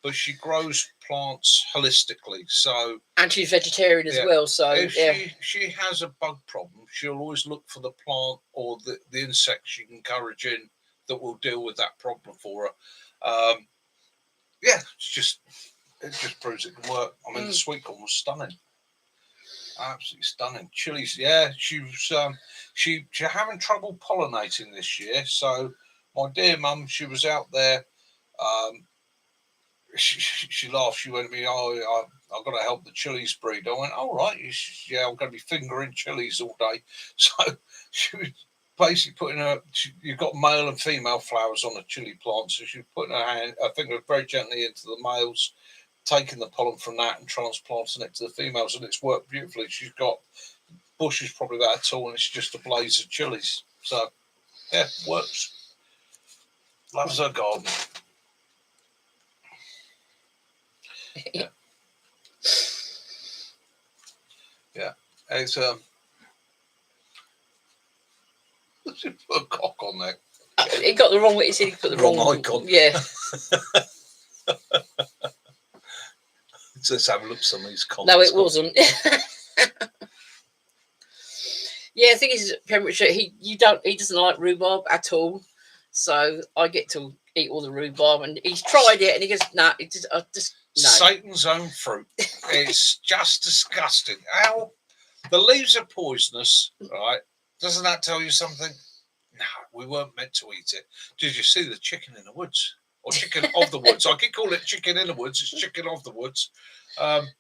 but she grows plants holistically. So, and she's vegetarian as well. So if she has a bug problem, she'll always look for the plant or the insect she can encourage in that will deal with that problem for her. It just proves it can work. I mean, the sweet corn was stunning, absolutely stunning. Chilies, she was she having trouble pollinating this year. So my dear mum, she was out there. She laughed. She went to me, I've got to help the chilies breed. I went, all right, I'm going to be fingering chilies all day. So she was basically putting you've got male and female flowers on a chili plant. So she was putting her finger very gently into the males, taking the pollen from that and transplanting it to the females. And it's worked beautifully. She's got bushes probably about tall, and it's just a blaze of chilies. So, works. Loves her garden. Yeah. It's put a cock on there. He got the wrong way. He said he put the wrong icon. Yeah. Let's have a look at some of these comments. No, it wasn't. Yeah, the thing is, Pembrokeshire, he doesn't like rhubarb at all. So I get to eat all the rhubarb, and he's tried it, and he goes, "No, no." Satan's own fruit. It's just disgusting. How the leaves are poisonous, right? Doesn't that tell you something? No, we weren't meant to eat it. Did you see the chicken in the woods? Or chicken of the woods? I could call it chicken in the woods. It's chicken of the woods.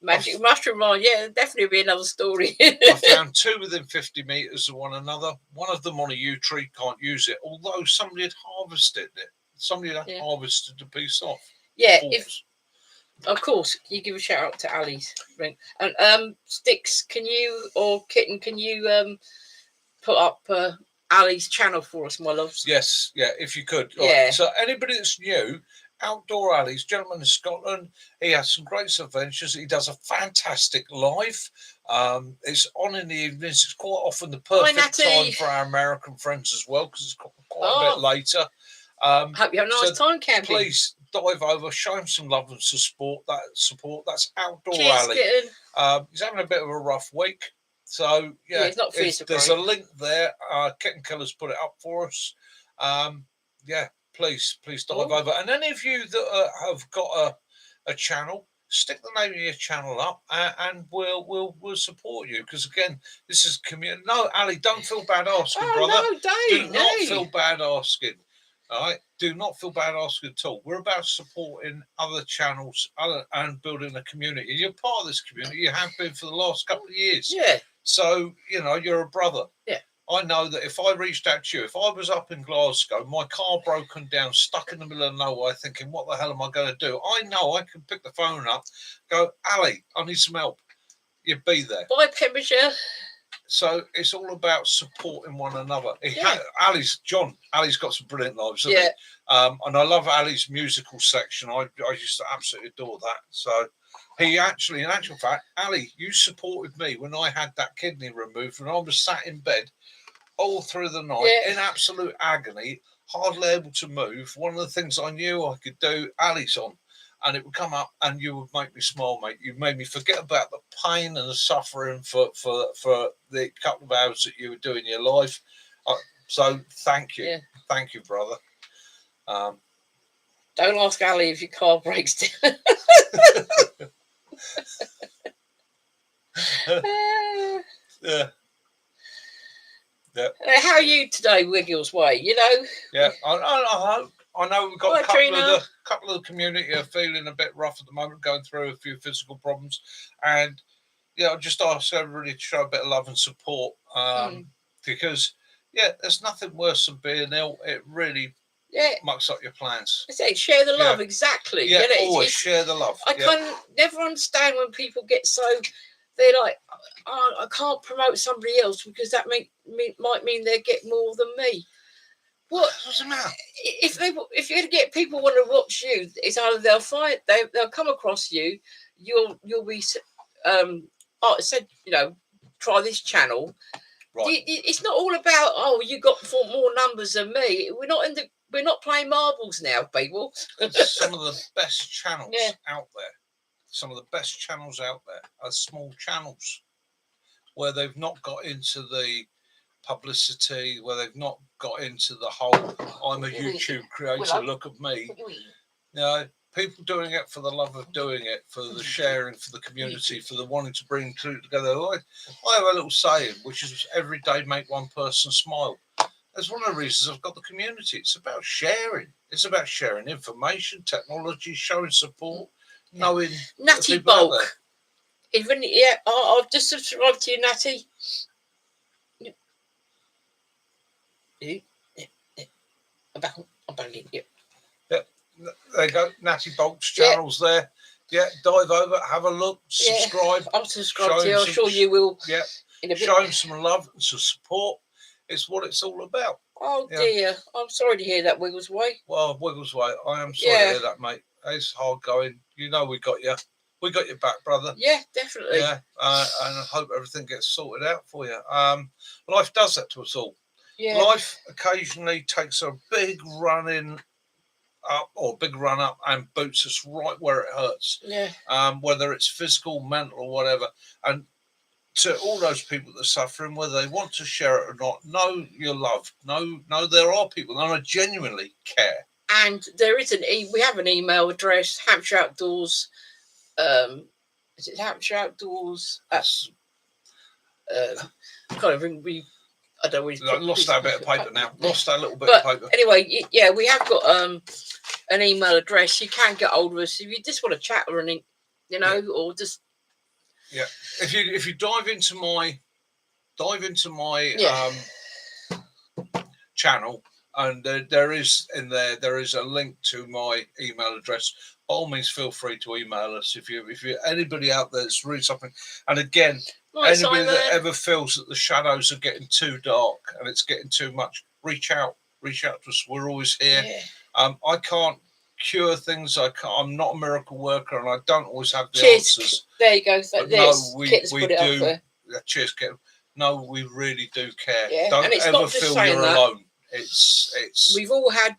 Magic mushroom line. Yeah, definitely be another story. I found two within 50 metres of one another. One of them on a yew tree, can't use it. Although somebody had harvested it. Somebody had harvested a piece off. Yeah, of course, you give a shout out to Ali's ring. And Sticks, can you or Kitten, can you put up Ali's channel for us, my loves. Yes, yeah, if you could. Yeah. Right. So anybody that's new, Outdoor Ali's, gentleman in Scotland, he has some great adventures. He does a fantastic live. It's on in the evenings. It's quite often the perfect time for our American friends as well, because it's quite a bit later. Hope you have a nice time camping. Please dive over, show him some love and support. That's Outdoor Ali. He's having a bit of a rough week. So yeah, it's not there's a link there. Kitten Killer's put it up for us. Yeah, please dive over. And any of you that have got a channel, stick the name of your channel up, and we'll support you. Because again, this is community. No, Ali, don't feel bad asking, brother. No, do not feel bad asking. All right, do not feel bad asking at all. We're about supporting other channels and building a community. You're part of this community. You have been for the last couple of years. Yeah. So, you're a brother. Yeah. I know that if I reached out to you, if I was up in Glasgow, my car broken down, stuck in the middle of nowhere, thinking, what the hell am I going to do? I know I can pick the phone up, go, Ali, I need some help. You'd be there. Bye, Pembrokeshire. So it's all about supporting one another. Ali's got some brilliant lives, hasn't he? And I love Ali's musical section. I used to absolutely adore that. So he actually, in actual fact, Ali, you supported me when I had that kidney removed, and I was sat in bed all through the night in absolute agony, hardly able to move. One of the things I knew I could do, Ali's on. And it would come up, and you would make me smile, mate. You made me forget about the pain and the suffering for the couple of hours that you were doing your life. So thank you, thank you, brother. Don't ask Ali if your car breaks down. Yeah. How are you today, Wiggles Way? Yeah, I know we've got a couple of the community are feeling a bit rough at the moment, going through a few physical problems, and I just ask everybody to show a bit of love and support, because there's nothing worse than being ill. It really mucks up your plans. I say share the love, exactly. Yeah, always share the love. I can never understand when people get so they're like, I can't promote somebody else because that might mean they get more than me. What's the matter? If you're going to get people want to watch you, it's either they'll come across you, you'll be I said, try this channel. Right. It's not all about you got more numbers than me. We're not playing marbles now, people. It's some of the best channels out there. Some of the best channels out there are small channels where they've not got into the publicity, where they've not got into the whole I'm a YouTube creator, look at me. People doing it for the love of doing it, for the sharing, for the community, for the wanting to bring two together. I have a little saying, which is every day make one person smile. That's one of the reasons I've got the community. It's about sharing. It's about sharing information, technology, showing support, knowing Natty Bulk. Even I've just subscribed to you, Natty. There you go, Natty Bulk's channel's there. Yeah, dive over, have a look, subscribe. I'm subscribed to you. I'm sure you will. Yeah, show him some love and some support. It's what it's all about. Oh dear, I'm sorry to hear that, Wiggles Way. Well, Wiggles Way, I am sorry to hear that, mate. It's hard going. We got you. We got your back, brother. Yeah, definitely. Yeah, and I hope everything gets sorted out for you. Life does that to us all. Yeah. Life occasionally takes a big run up and boots us right where it hurts. Yeah. Whether it's physical, mental, or whatever. And to all those people that are suffering, whether they want to share it or not, know you're loved. Know there are people that genuinely care. And there is we have an email address, Hampshire Outdoors. Is it Hampshire Outdoors? That's kind of I don't really lost that bit of paper now. Lost that little bit of paper. Anyway, we have got an email address. You can get hold of us if you just want to chat or anything, or just If you dive into my channel, and there is a link to my email address. By all means, feel free to email us if you anybody out there that's really suffering. And again, Right, Anybody that Simon. ever feels that the shadows are getting too dark and it's getting too much, reach out to us. We're always here. Yeah. I can't cure things. I'm not a miracle worker, and I don't always have the Cheers. answers. There you go. But There's no, we Kit's put it up do. there. Cheers, Kit. No, we really do care. Yeah, Don't and it's ever not just feel saying you're that. alone. It's. We've all had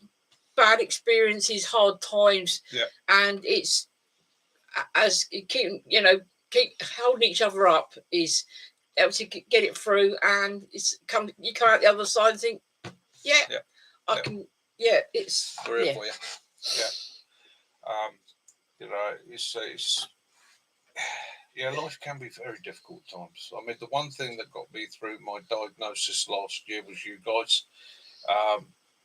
bad experiences, hard times, Yeah. and it's as keep holding each other up is able to get it through, and you come out the other side and think, I can. Yeah, it's we're here for you. Yeah. It's life can be very difficult at times. I mean, the one thing that got me through my diagnosis last year was you guys.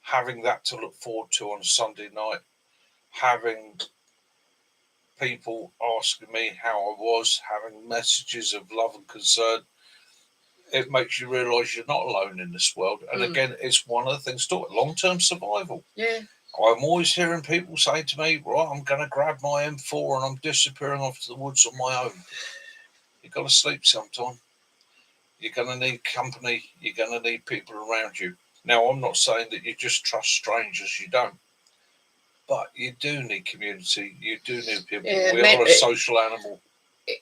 Having that to look forward to on Sunday night, having people asking me how I was, having messages of love and concern, it makes you realise you're not alone in this world. And again, it's one of the things to it, long-term survival. Yeah. I'm always hearing people say to me, right, I'm going to grab my M4 and I'm disappearing off to the woods on my own. You've got to sleep sometime. You're going to need company. You're going to need people around you. Now, I'm not saying that you just trust strangers. You don't. But you do need community. You do need people. Yeah, we are a social animal.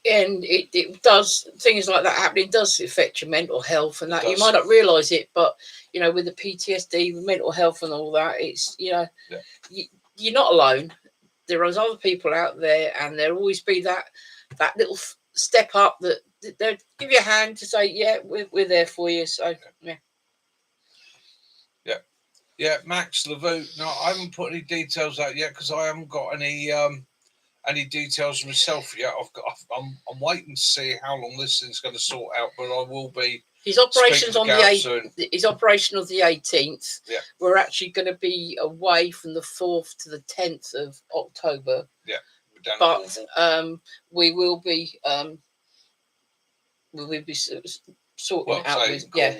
And it does, things like that happening does affect your mental health and that. You does. might not realise it, but, with the PTSD, with mental health and all that, it's, you're not alone. There are other people out there, and there'll always be that little step up that they'll give you a hand to say, yeah, we're there for you. So, yeah. Yeah, Max Lavu. No, I haven't put any details out yet because I haven't got any details myself yet. I'm waiting to see how long this thing's going to sort out, but I will be. His operation's on the 8th. His operation of the 18th. Yeah. We're actually going to be away from the 4th to the 10th of October. Yeah. But we will be sorting it out.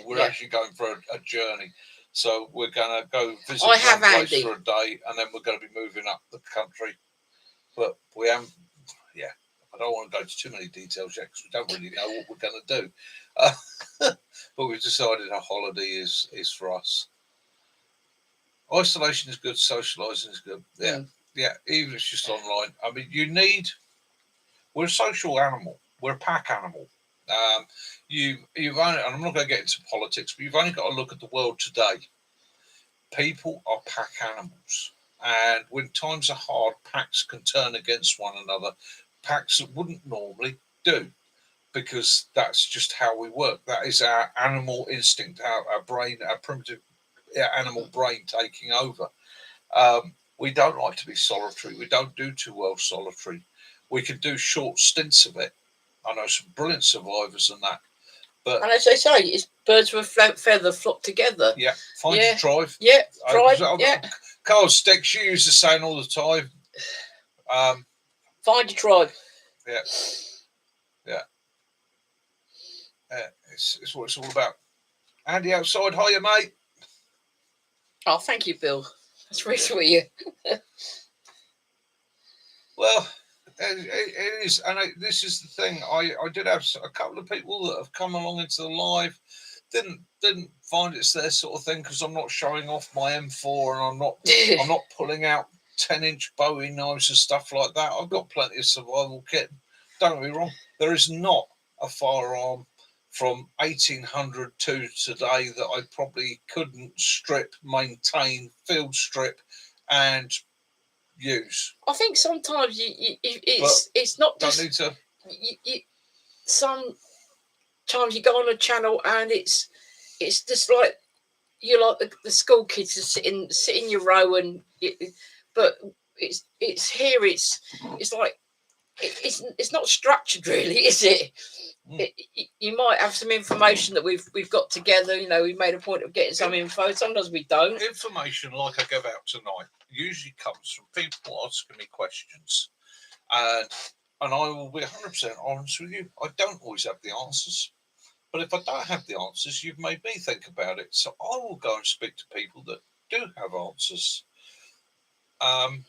We're actually going for a journey. So we're going to go visit one place for a day, and then we're going to be moving up the country. But we haven't. Yeah, I don't want to go into too many details yet because we don't really know what we're going to do. But we've decided a holiday is for us. Isolation is good. Socialising is good. Yeah, yeah. Even if it's just online. I mean, we're a social animal. We're a pack animal. You've only, and I'm not going to get into politics, but you've only got to look at the world today. People are pack animals, and when times are hard, packs can turn against one another. Packs that wouldn't normally do, because that's just how we work. That is our animal instinct, our brain, our primitive animal brain taking over. We don't like to be solitary. We don't do too well solitary. We can do short stints of it. I know some brilliant survivors and that. But, and as they say, it's birds of a feather flock together. Yeah, find your tribe. Yeah, tribe. Carl Sticks, you use the saying all the time. Find your tribe. Yeah. It's what it's all about. Andy outside, hiya, mate. Oh, thank you, Bill. That's very sweet of you. Well, it is, and this is the thing. I did have a couple of people that have come along into the live. Didn't find it's their sort of thing because I'm not showing off my M4 and I'm not pulling out 10-inch Bowie knives and stuff like that. I've got plenty of survival kit. Don't get me wrong. There is not a firearm from 1800 to today that I probably couldn't strip, maintain, field strip, and use. I think sometimes it's not just. Don't need to. Sometimes you go on a channel and it's just like you're like the school kids to sit in your row but it's here it's like it's not structured really, is it? You might have some information that we've got together. We made a point of getting some info. Sometimes we don't. Information like I give out tonight usually comes from people asking me questions, and I will be 100% honest with you. I don't always have the answers, but if I don't have the answers, you've made me think about it. So I will go and speak to people that do have answers, and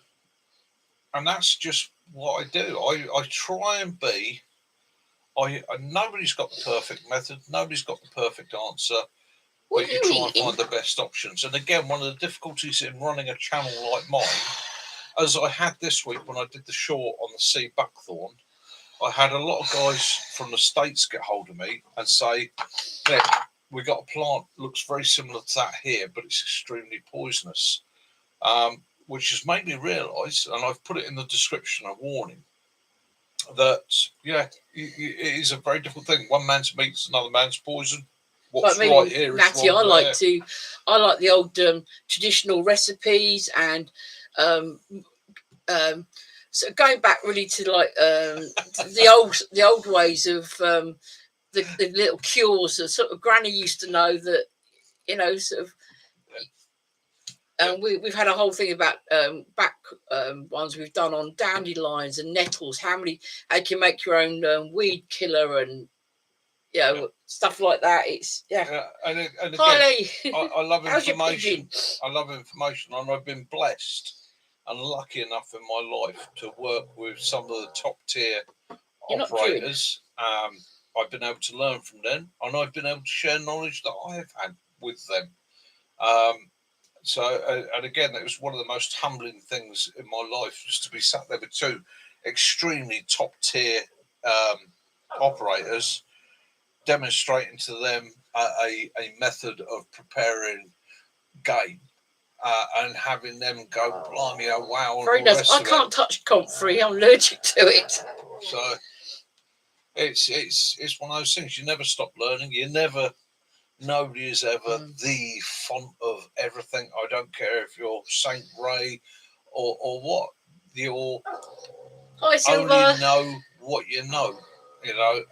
that's just what I do. I try and be Nobody's got the perfect method. Nobody's got the perfect answer. What But are you you try and eating? find the best options. And again, one of the difficulties in running a channel like mine, as I had this week when I did the short on the sea buckthorn, I had a lot of guys from the States get hold of me and say, Nick, we got a plant looks very similar to that here, but it's extremely poisonous, which has made me realise, and I've put it in the description, a warning, that, yeah, it is a very difficult thing. One man's meat is another man's poison. What's But right here is Natty, wrong there. I like the old traditional recipes, and so going back really to like the old ways of the little cures that sort of Granny used to know that, you know, sort of. And we've had a whole thing about back ones we've done on dandelions and nettles. How you can make your own weed killer and stuff like that. It's and again, Kylie, I love how's your information. pigeon? I love information, and I've been blessed and lucky enough in my life to work with some of the top tier operators. I've been able to learn from them, and I've been able to share knowledge that I have had with them. And again, it was one of the most humbling things in my life, just to be sat there with two extremely top tier operators, demonstrating to them a method of preparing game, and having them go, blimey, oh wow. Very nice. I can't touch comfrey, I'm allergic to it. So it's one of those things. You never stop learning. Nobody is ever the font of everything. I don't care if you're Saint Ray or what. You only know what you know. You know,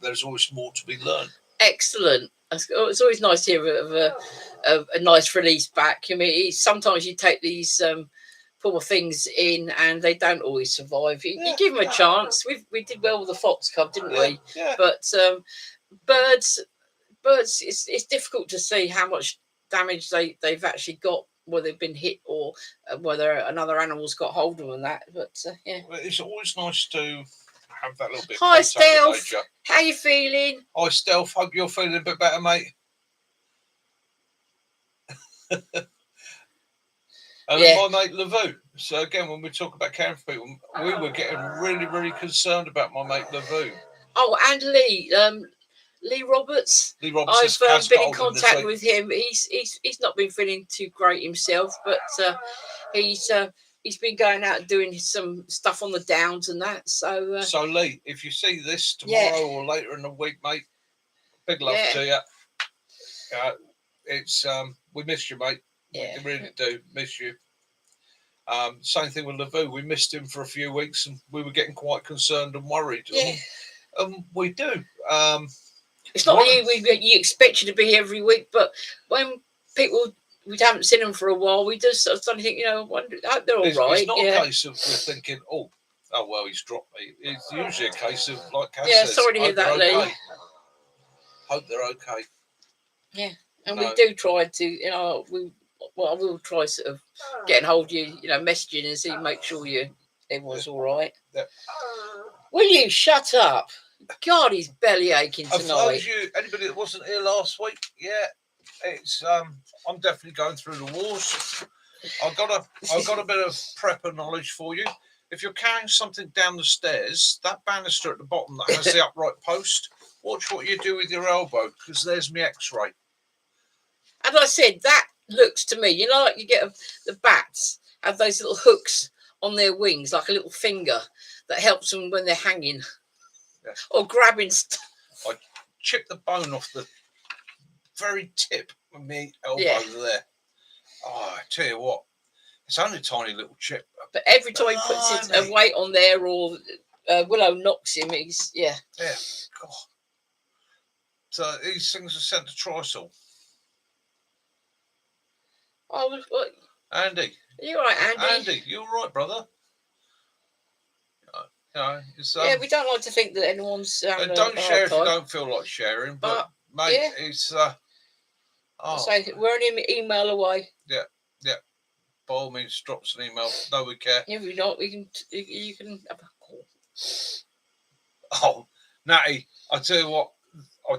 there's always more to be learned. Excellent. It's always nice to hear a nice release back. I mean, sometimes you take these poor things in and they don't always survive. You give them a chance. We did well with the Fox Cub, didn't we? Yeah. But birds, it's difficult to see how much damage they've actually got, whether they've been hit or whether another animal's got hold of them. That, but yeah. Well, it's always nice to have that little bit. Hi, Stealth. How you feeling? Hi, Stealth. Hope you're feeling a bit better, mate. And my mate Lavu. So again, when we talk about caring for people, we were getting really, really concerned about my mate Lavu. Oh, and Lee Roberts. I've been in contact with him. He's not been feeling too great himself, but he's been going out and doing some stuff on the downs and that. So Lee, if you see this tomorrow or later in the week, mate, big love to you. It's we miss you, mate. We really do miss you. Same thing with Lavu. We missed him for a few weeks, and we were getting quite concerned and worried. We do. It's not you expect you to be every week, but when people we haven't seen them for a while, we just sort of think, I hope they're all right. It's not a case of we're thinking, oh well, he's dropped me. It's usually a case of, like Cass says, sorry to hear that, Lee. Hope they're okay. Yeah, and we do try to, I will try sort of getting hold of you, messaging and see, make sure everyone's all right. Yeah. Will you shut up? God, he's belly aching tonight. Anybody that wasn't here last week, it's I'm definitely going through the wars. I've got a bit of prepper knowledge for you. If you're carrying something down the stairs, that banister at the bottom that has the upright post, watch what you do with your elbow, because there's my X-ray. And I said that looks to me, like you get the bats have those little hooks on their wings, like a little finger that helps them when they're hanging. Or grabbing stuff. I chipped the bone off the very tip of my elbow there. Oh, I tell you what, it's only a tiny little chip. But every time he puts a weight on there, or Willow knocks him, he's God. So these things are sent to Trisol. Oh, what? Andy. Are you all right, Andy? Andy, you all right, brother? We don't like to think that anyone's don't share if you don't feel like sharing, but mate, it's so we're only an email away. Yeah. By all means, drop us an email. No, we care. If we not, you can have a call. Oh, Natty, I tell you what, I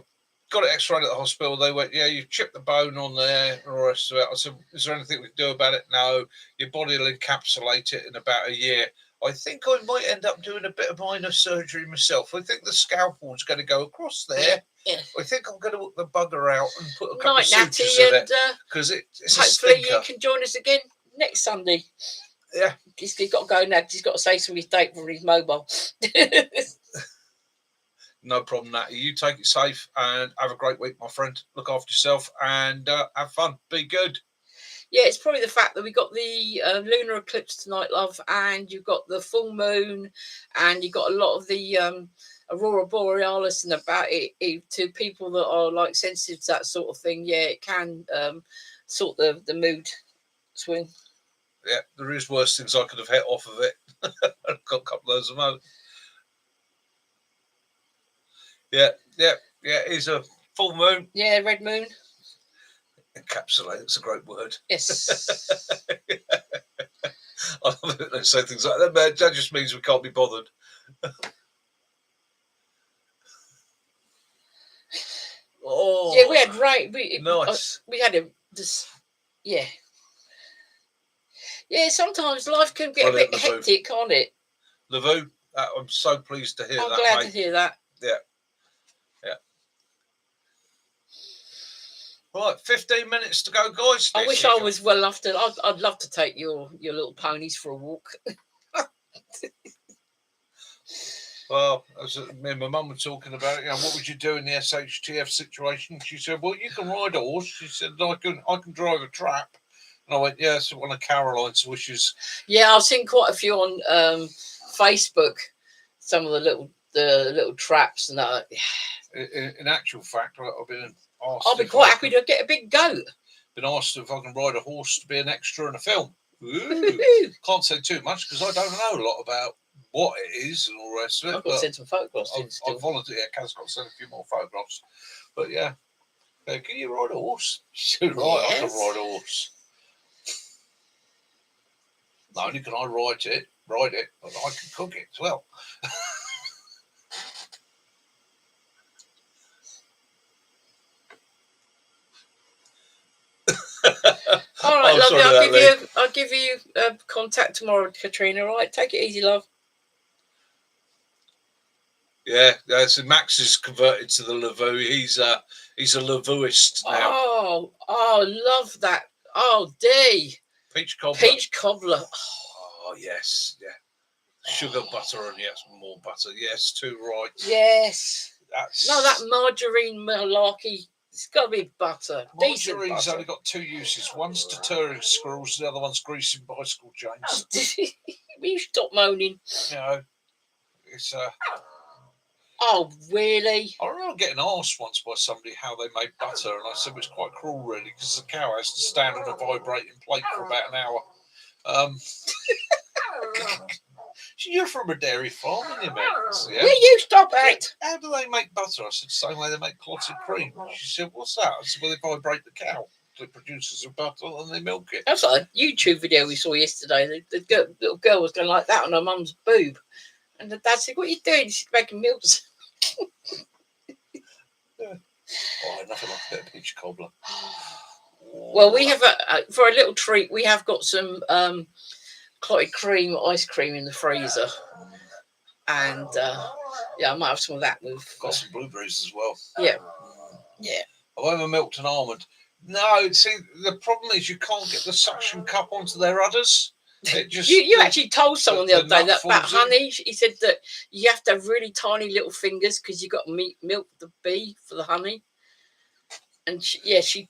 got it x-rayed at the hospital. They went, yeah, you chipped the bone on there and all the rest of it. I said, is there anything we can do about it? No, your body will encapsulate it in about a year. I think I might end up doing a bit of minor surgery myself. I think the scalpel's going to go across there. Yeah. I think I'm going to hook the bugger out and put a couple Night, of Natty, sutures in and it because it's a hopefully stinker. you can join us again next Sunday. Yeah. He's got to go now. He's got to say some of his date from his mobile. No problem, Natty. You take it safe and have a great week, my friend. Look after yourself and have fun. Be good. Yeah, it's probably the fact that we got the lunar eclipse tonight, love, and you've got the full moon, and you've got a lot of the aurora borealis and about it to people that are like sensitive to that sort of thing. Yeah, it can sort the mood swing. Yeah, there is worse things I could have hit off of it. I've got a couple of those at the moment. Yeah. It's a full moon. Yeah, red moon. Encapsulate, it's a great word. Yes. I love it. They say things like that, but that just means we can't be bothered. Oh, yeah, we had rain. Nice. We had yeah. Yeah, sometimes life can get a bit hectic, can't it? Lavu, I'm so pleased to hear that. I'm glad to hear that. Yeah. Right, 15 minutes to go, guys. I wish I was well after. I'd love to take your little ponies for a walk. Well, as me and my mum were talking about it, what would you do in the SHTF situation? She said, well, you can ride a horse. She said, I can drive a trap. And I went, yeah, it's one of Caroline's wishes. Yeah, I've seen quite a few on Facebook. Some of the little traps and that. In actual fact, I've been asked. I'll be quite happy to get a big goat. Been asked if I can ride a horse to be an extra in a film. Ooh. Can't say too much because I don't know a lot about what it is and all the rest of it. I've got to send some photographs in still. I've volunteered. Kaz got to send a few more photographs. But yeah, can you ride a horse? She said, right, yes. I can ride a horse. Not only can I ride it, but I can cook it as well. All right, lovely. I'll give you contact tomorrow, Katrina. All right, take it easy, love. Yeah. So Max is converted to the Lavu. He's a Lavuist now. Oh, love that. Oh, D. Peach cobbler. Peach cobbler. Oh yes, yeah. Sugar, butter, and yes, more butter. Yes, too right. Yes. No, that margarine malarkey. It's got to be butter. Margarine's only got two uses. One's deterring squirrels, the other one's greasing bicycle chains. Will you stop moaning? It's Oh, really? I remember getting asked once by somebody how they made butter, and I said it was quite cruel, really, because the cow has to stand on a vibrating plate for about an hour. You're from a dairy farm, aren't you, Max? Yeah? Will you stop it? How do they make butter? I said, same way they make clotted cream. She said, what's that? I said, well, they vibrate the cow. It produces a butter and they milk it. That's like a YouTube video we saw yesterday. The little girl was going like that on her mum's boob. And the dad said, what are you doing? She's making milk. Yeah. Oh, nothing like a bit of peach cobbler. Well, we have for a little treat, we have got some clotted cream, ice cream in the freezer. And I might have some of that with. Got some blueberries as well. Yeah. I've ever milked an almond. No, see, the problem is you can't get the suction cup onto their udders. It just, you actually told someone the other day that about honey. He said that you have to have really tiny little fingers because you've got to milk the bee for the honey. And she.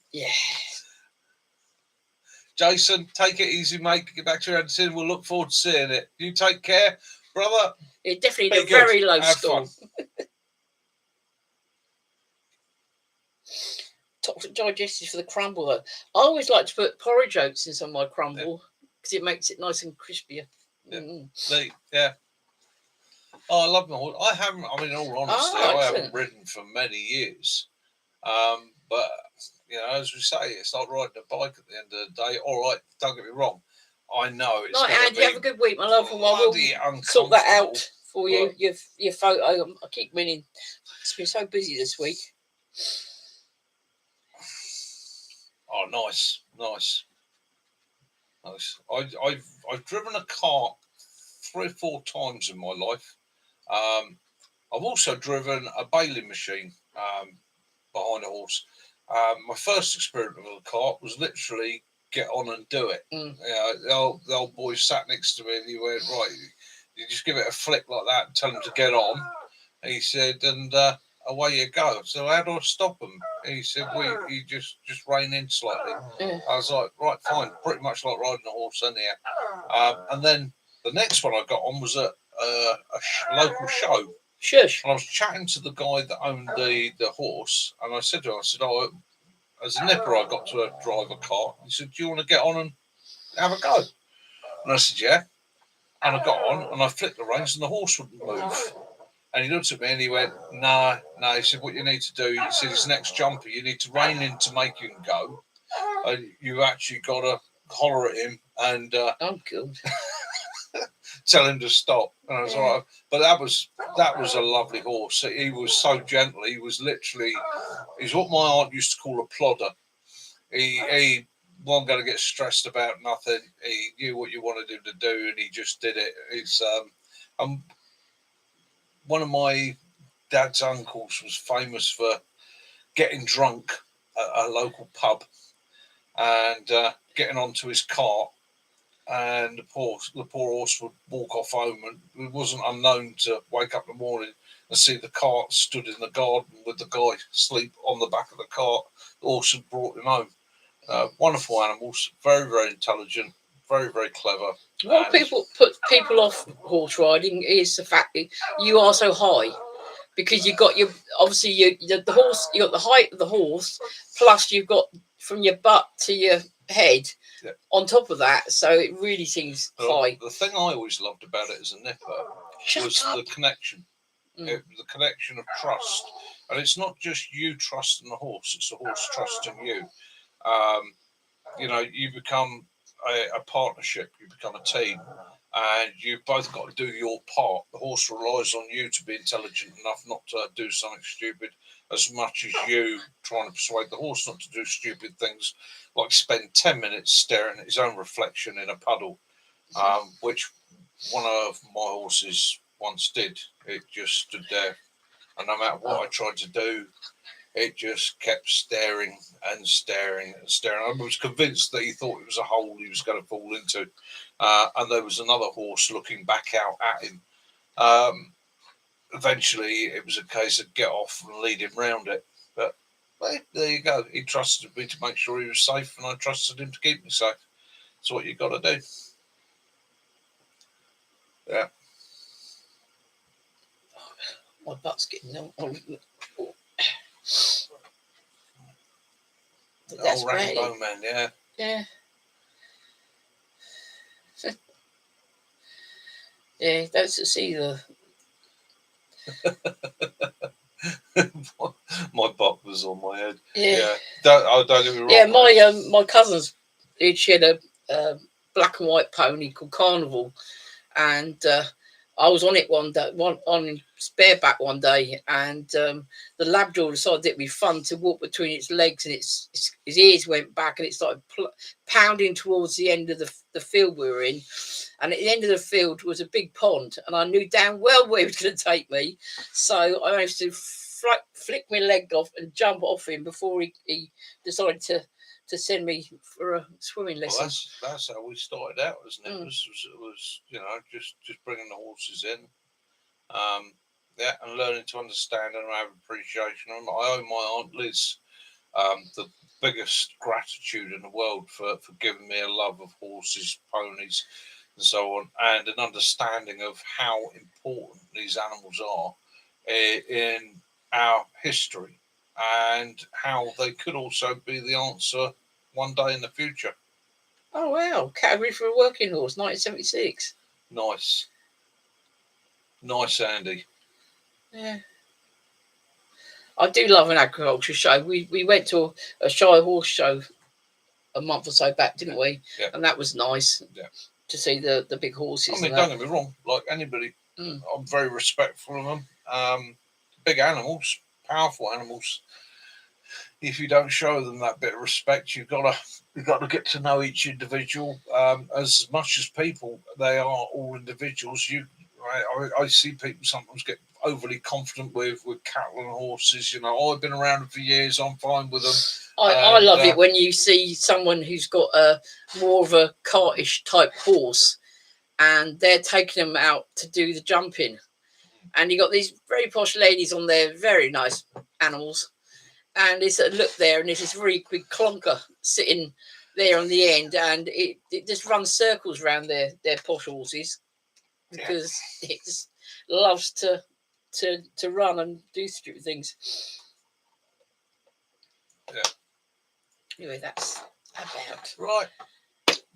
Jason, take it easy, mate. Get back to your editing. We'll look forward to seeing it. You take care, brother. It definitely did a very low score. Toxic digestive for the crumble, though. I always like to put porridge oats in some of my crumble because it makes it nice and crispier. Yeah. Oh, I love my horse. I haven't, in all honesty, I haven't ridden for many years. But, as we say, it's like riding a bike at the end of the day. All right, don't get me wrong. I know it's Andy, have a good week, my love, and we'll sort that out for you. Your photo. I keep meaning. It's been so busy this week. Oh, nice. I've driven a cart 3 or 4 times in my life. I've also driven a baling machine behind a horse. My first experience with a cart was literally get on and do it. The old boy sat next to me and he went, right, you just give it a flick like that and tell him to get on. And he said, and away you go. So how do I stop him? And he said, well, you just rein in slightly. I was like, right, fine, pretty much like riding a horse anyhow. And then the next one I got on was at a local show. Shush. And I was chatting to the guy that owned the horse, and I said to him, oh, as a nipper, I got to drive a cart. He said, do you want to get on and have a go? And I said, yeah. And I got on, and I flicked the reins, and the horse wouldn't move. And he looked at me, and he went, no. He said, what you need to do, he said, his next jumper, you need to rein in to make him go. You've actually got to holler at him and oh, good. tell him to stop. And I was all right. But that was a lovely horse. He was so gentle. He was literally, he's what my aunt used to call a plodder. He wasn't going to get stressed about nothing. He knew what you wanted him to do, and he just did it. It's one of my dad's uncles was famous for getting drunk at a local pub and getting onto his cart. And the poor horse would walk off home, and it wasn't unknown to wake up in the morning and see the cart stood in the garden with the guy asleep on the back of the cart. The horse had brought him home. Wonderful animals, very, very intelligent, very, very clever. What people put people off horse riding is the fact that you are so high, because you've got the horse, you got the height of the horse, plus you've got from your butt to your head. Yeah. On top of that, so it really seems high. The thing I always loved about it as a nipper was the connection, the connection of trust. And it's not just you trusting the horse; it's the horse trusting you. You become a partnership. You become a team, and you've both got to do your part. The horse relies on you to be intelligent enough not to do something stupid, as much as you trying to persuade the horse not to do stupid things, like spend 10 minutes staring at his own reflection in a puddle, which one of my horses once did. It just stood there, and no matter what I tried to do, it just kept staring and staring and staring. I was convinced that he thought it was a hole he was going to fall into, and there was another horse looking back out at him. Eventually, it was a case of get off and lead him round it. But there you go. He trusted me to make sure he was safe, and I trusted him to keep me safe. That's what you got to do. Yeah. My butt's getting That's Rainbow Man, yeah. Yeah. Yeah, that's to see the. My butt was on my head. Yeah. Don't get me wrong. Yeah, my cousin's she had a black and white pony called Carnival, and I was on it one day, on bareback one day, and the Labrador decided it'd be fun to walk between its legs, and his ears went back, and it started pounding towards the end of the field we were in. And at the end of the field was a big pond, and I knew damn well where he was going to take me. So I managed to flick my leg off and jump off him before he decided to send me for a swimming lesson. Well, that's how we started out, wasn't it? It was just bringing the horses in, and learning to understand and have appreciation. And I owe my Aunt Liz the biggest gratitude in the world for giving me a love of horses, ponies, and so on, and an understanding of how important these animals are in our history, and how they could also be the answer one day in the future. Oh wow, category for a working horse, 1976. Nice, Andy. Yeah. I do love an agriculture show. We went to a Shire horse show a month or so back, didn't we? Yeah. And that was nice. Yeah. To see the big horses. I mean, don't get me wrong, like anybody I'm very respectful of them. Big animals, powerful animals. If you don't show them that bit of respect, you've got to get to know each individual. As much as people, they are all individuals. I see people sometimes get overly confident with cattle and horses. You know, I've been around them for years. I'm fine with them. I love it when you see someone who's got a more of a cartish type horse, and they're taking them out to do the jumping, and you got these very posh ladies on their very nice animals, and it's a look there, and it's this really big clunker sitting there on the end, and it just runs circles around their posh horses because it just loves to run and do stupid things. Yeah. Anyway, that's about right,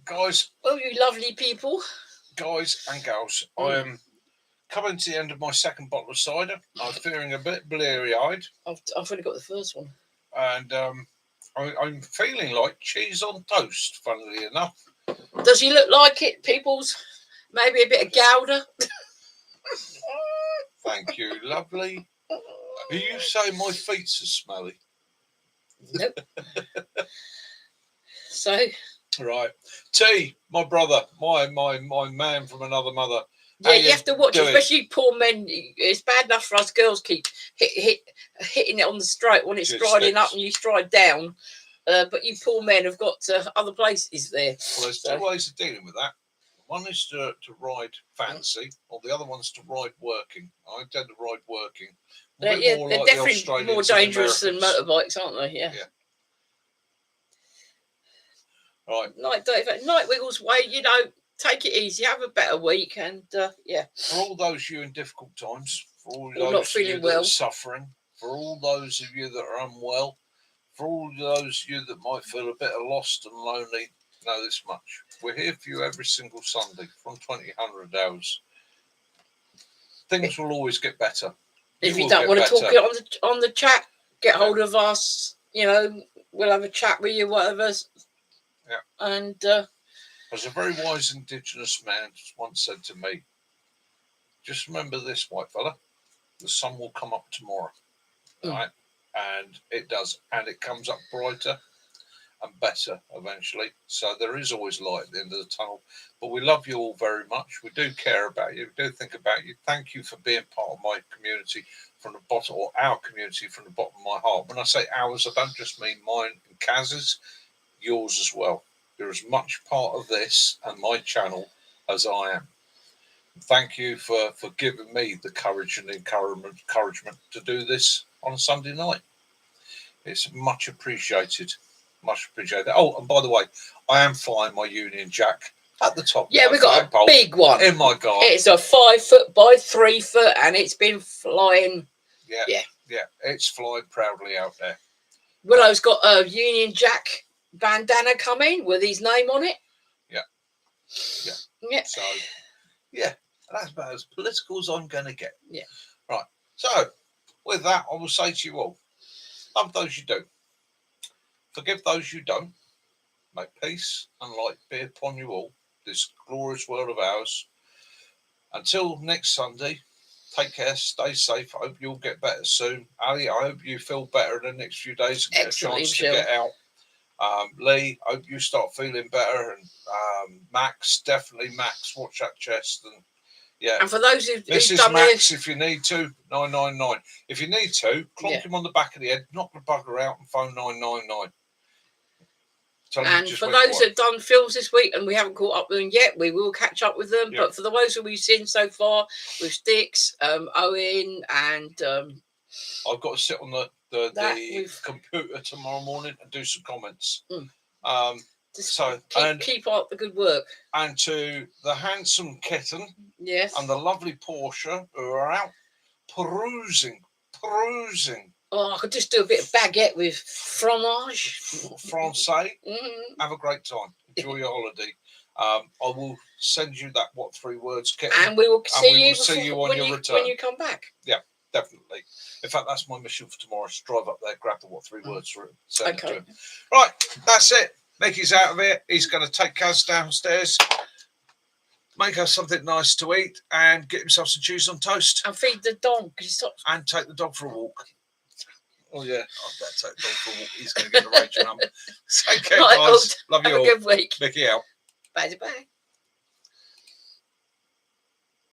guys. Oh, you lovely people, guys and gals. I am coming to the end of my second bottle of cider. I'm feeling a bit bleary-eyed. I've only got the first one, and I'm feeling like cheese on toast. Funnily enough, does he look like it, peoples? Maybe a bit of Gouda. Thank you, lovely. Are you saying my feet's are smelly? Nope. So, right, T, my brother, my man from another mother. Yeah, you have to watch, especially poor men. It's bad enough for us girls keep hitting it on the straight when it's striding up and you stride down. But you poor men have got other places there. Well, there's two ways of dealing with that. One is to ride fancy, or the other one's to ride working. I tend to ride working. They're like definitely more dangerous than motorbikes, aren't they? Yeah. Right. Night Wiggles way, take it easy, have a better week, and yeah. For all those of you in difficult times, for all those not feeling of you that are suffering, for all those of you that are unwell, for all those of you that might feel a bit lost and lonely, know this much. We're here for you every single Sunday from 2000 hours. Things will always get better. If you don't want to talk it on the chat, get hold of us. We'll have a chat with you, whatever. Yeah. And as a very wise Indigenous man once said to me, just remember this, white fella, the sun will come up tomorrow. Right? And it does. And it comes up brighter and better eventually. So there is always light at the end of the tunnel. But we love you all very much. We do care about you. We do think about you. Thank you for being part of my community from the bottom, or our community from the bottom of my heart. When I say ours, I don't just mean mine and Kaz's, yours as well. You're as much part of this and my channel as I am. Thank you for giving me the courage and encouragement to do this on a Sunday night. It's much appreciated. Much appreciated. Oh, and by the way, I am flying my Union Jack at the top. Yeah, we've got a big one in my garden. It's a 5 foot by 3 foot, and it's been flying. Yeah, it's flying proudly out there. Willow's got a Union Jack bandana coming with his name on it. Yeah. So, yeah, that's about as political as I'm going to get. Yeah. Right. So, with that, I will say to you all, love those you do. Forgive those you don't. May peace and light be upon you all, this glorious world of ours. Until next Sunday, take care, stay safe. I hope you'll get better soon. Ali, I hope you feel better in the next few days and get a chance to get out. Lee, I hope you start feeling better. And Max, definitely Max, watch that chest. And yeah. And for those who've Mrs. done Max, if you need to, 999. If you need to, clonk him on the back of the head, knock the bugger out and phone 999. And for those that have done films this week and we haven't caught up with them yet, we will catch up with them. Yep. But for the ones that we've seen so far with Sticks, Owen, and I've got to sit on the computer tomorrow morning and do some comments. Keep up the good work. And to the handsome kitten, yes, and the lovely Portia who are out perusing. Oh, I could just do a bit of baguette with fromage. Francais. Have a great time. Enjoy your holiday. I will send you that 3 words kit. And we will see you on your return. When you come back. Yeah, definitely. In fact, that's my mission for tomorrow, is to drive up there, grab the 3 words for it, send it to him. Right, that's it. Mickey's out of here. He's going to take Kaz downstairs. make us something nice to eat, and get himself some cheese on toast, And feed the dog. and take the dog for a walk. Oh yeah, I better take the dog for a walk. He's going to get the rage mum. Take care, Right, guys. Love you Have all. a good week. Mickey out. Bye bye.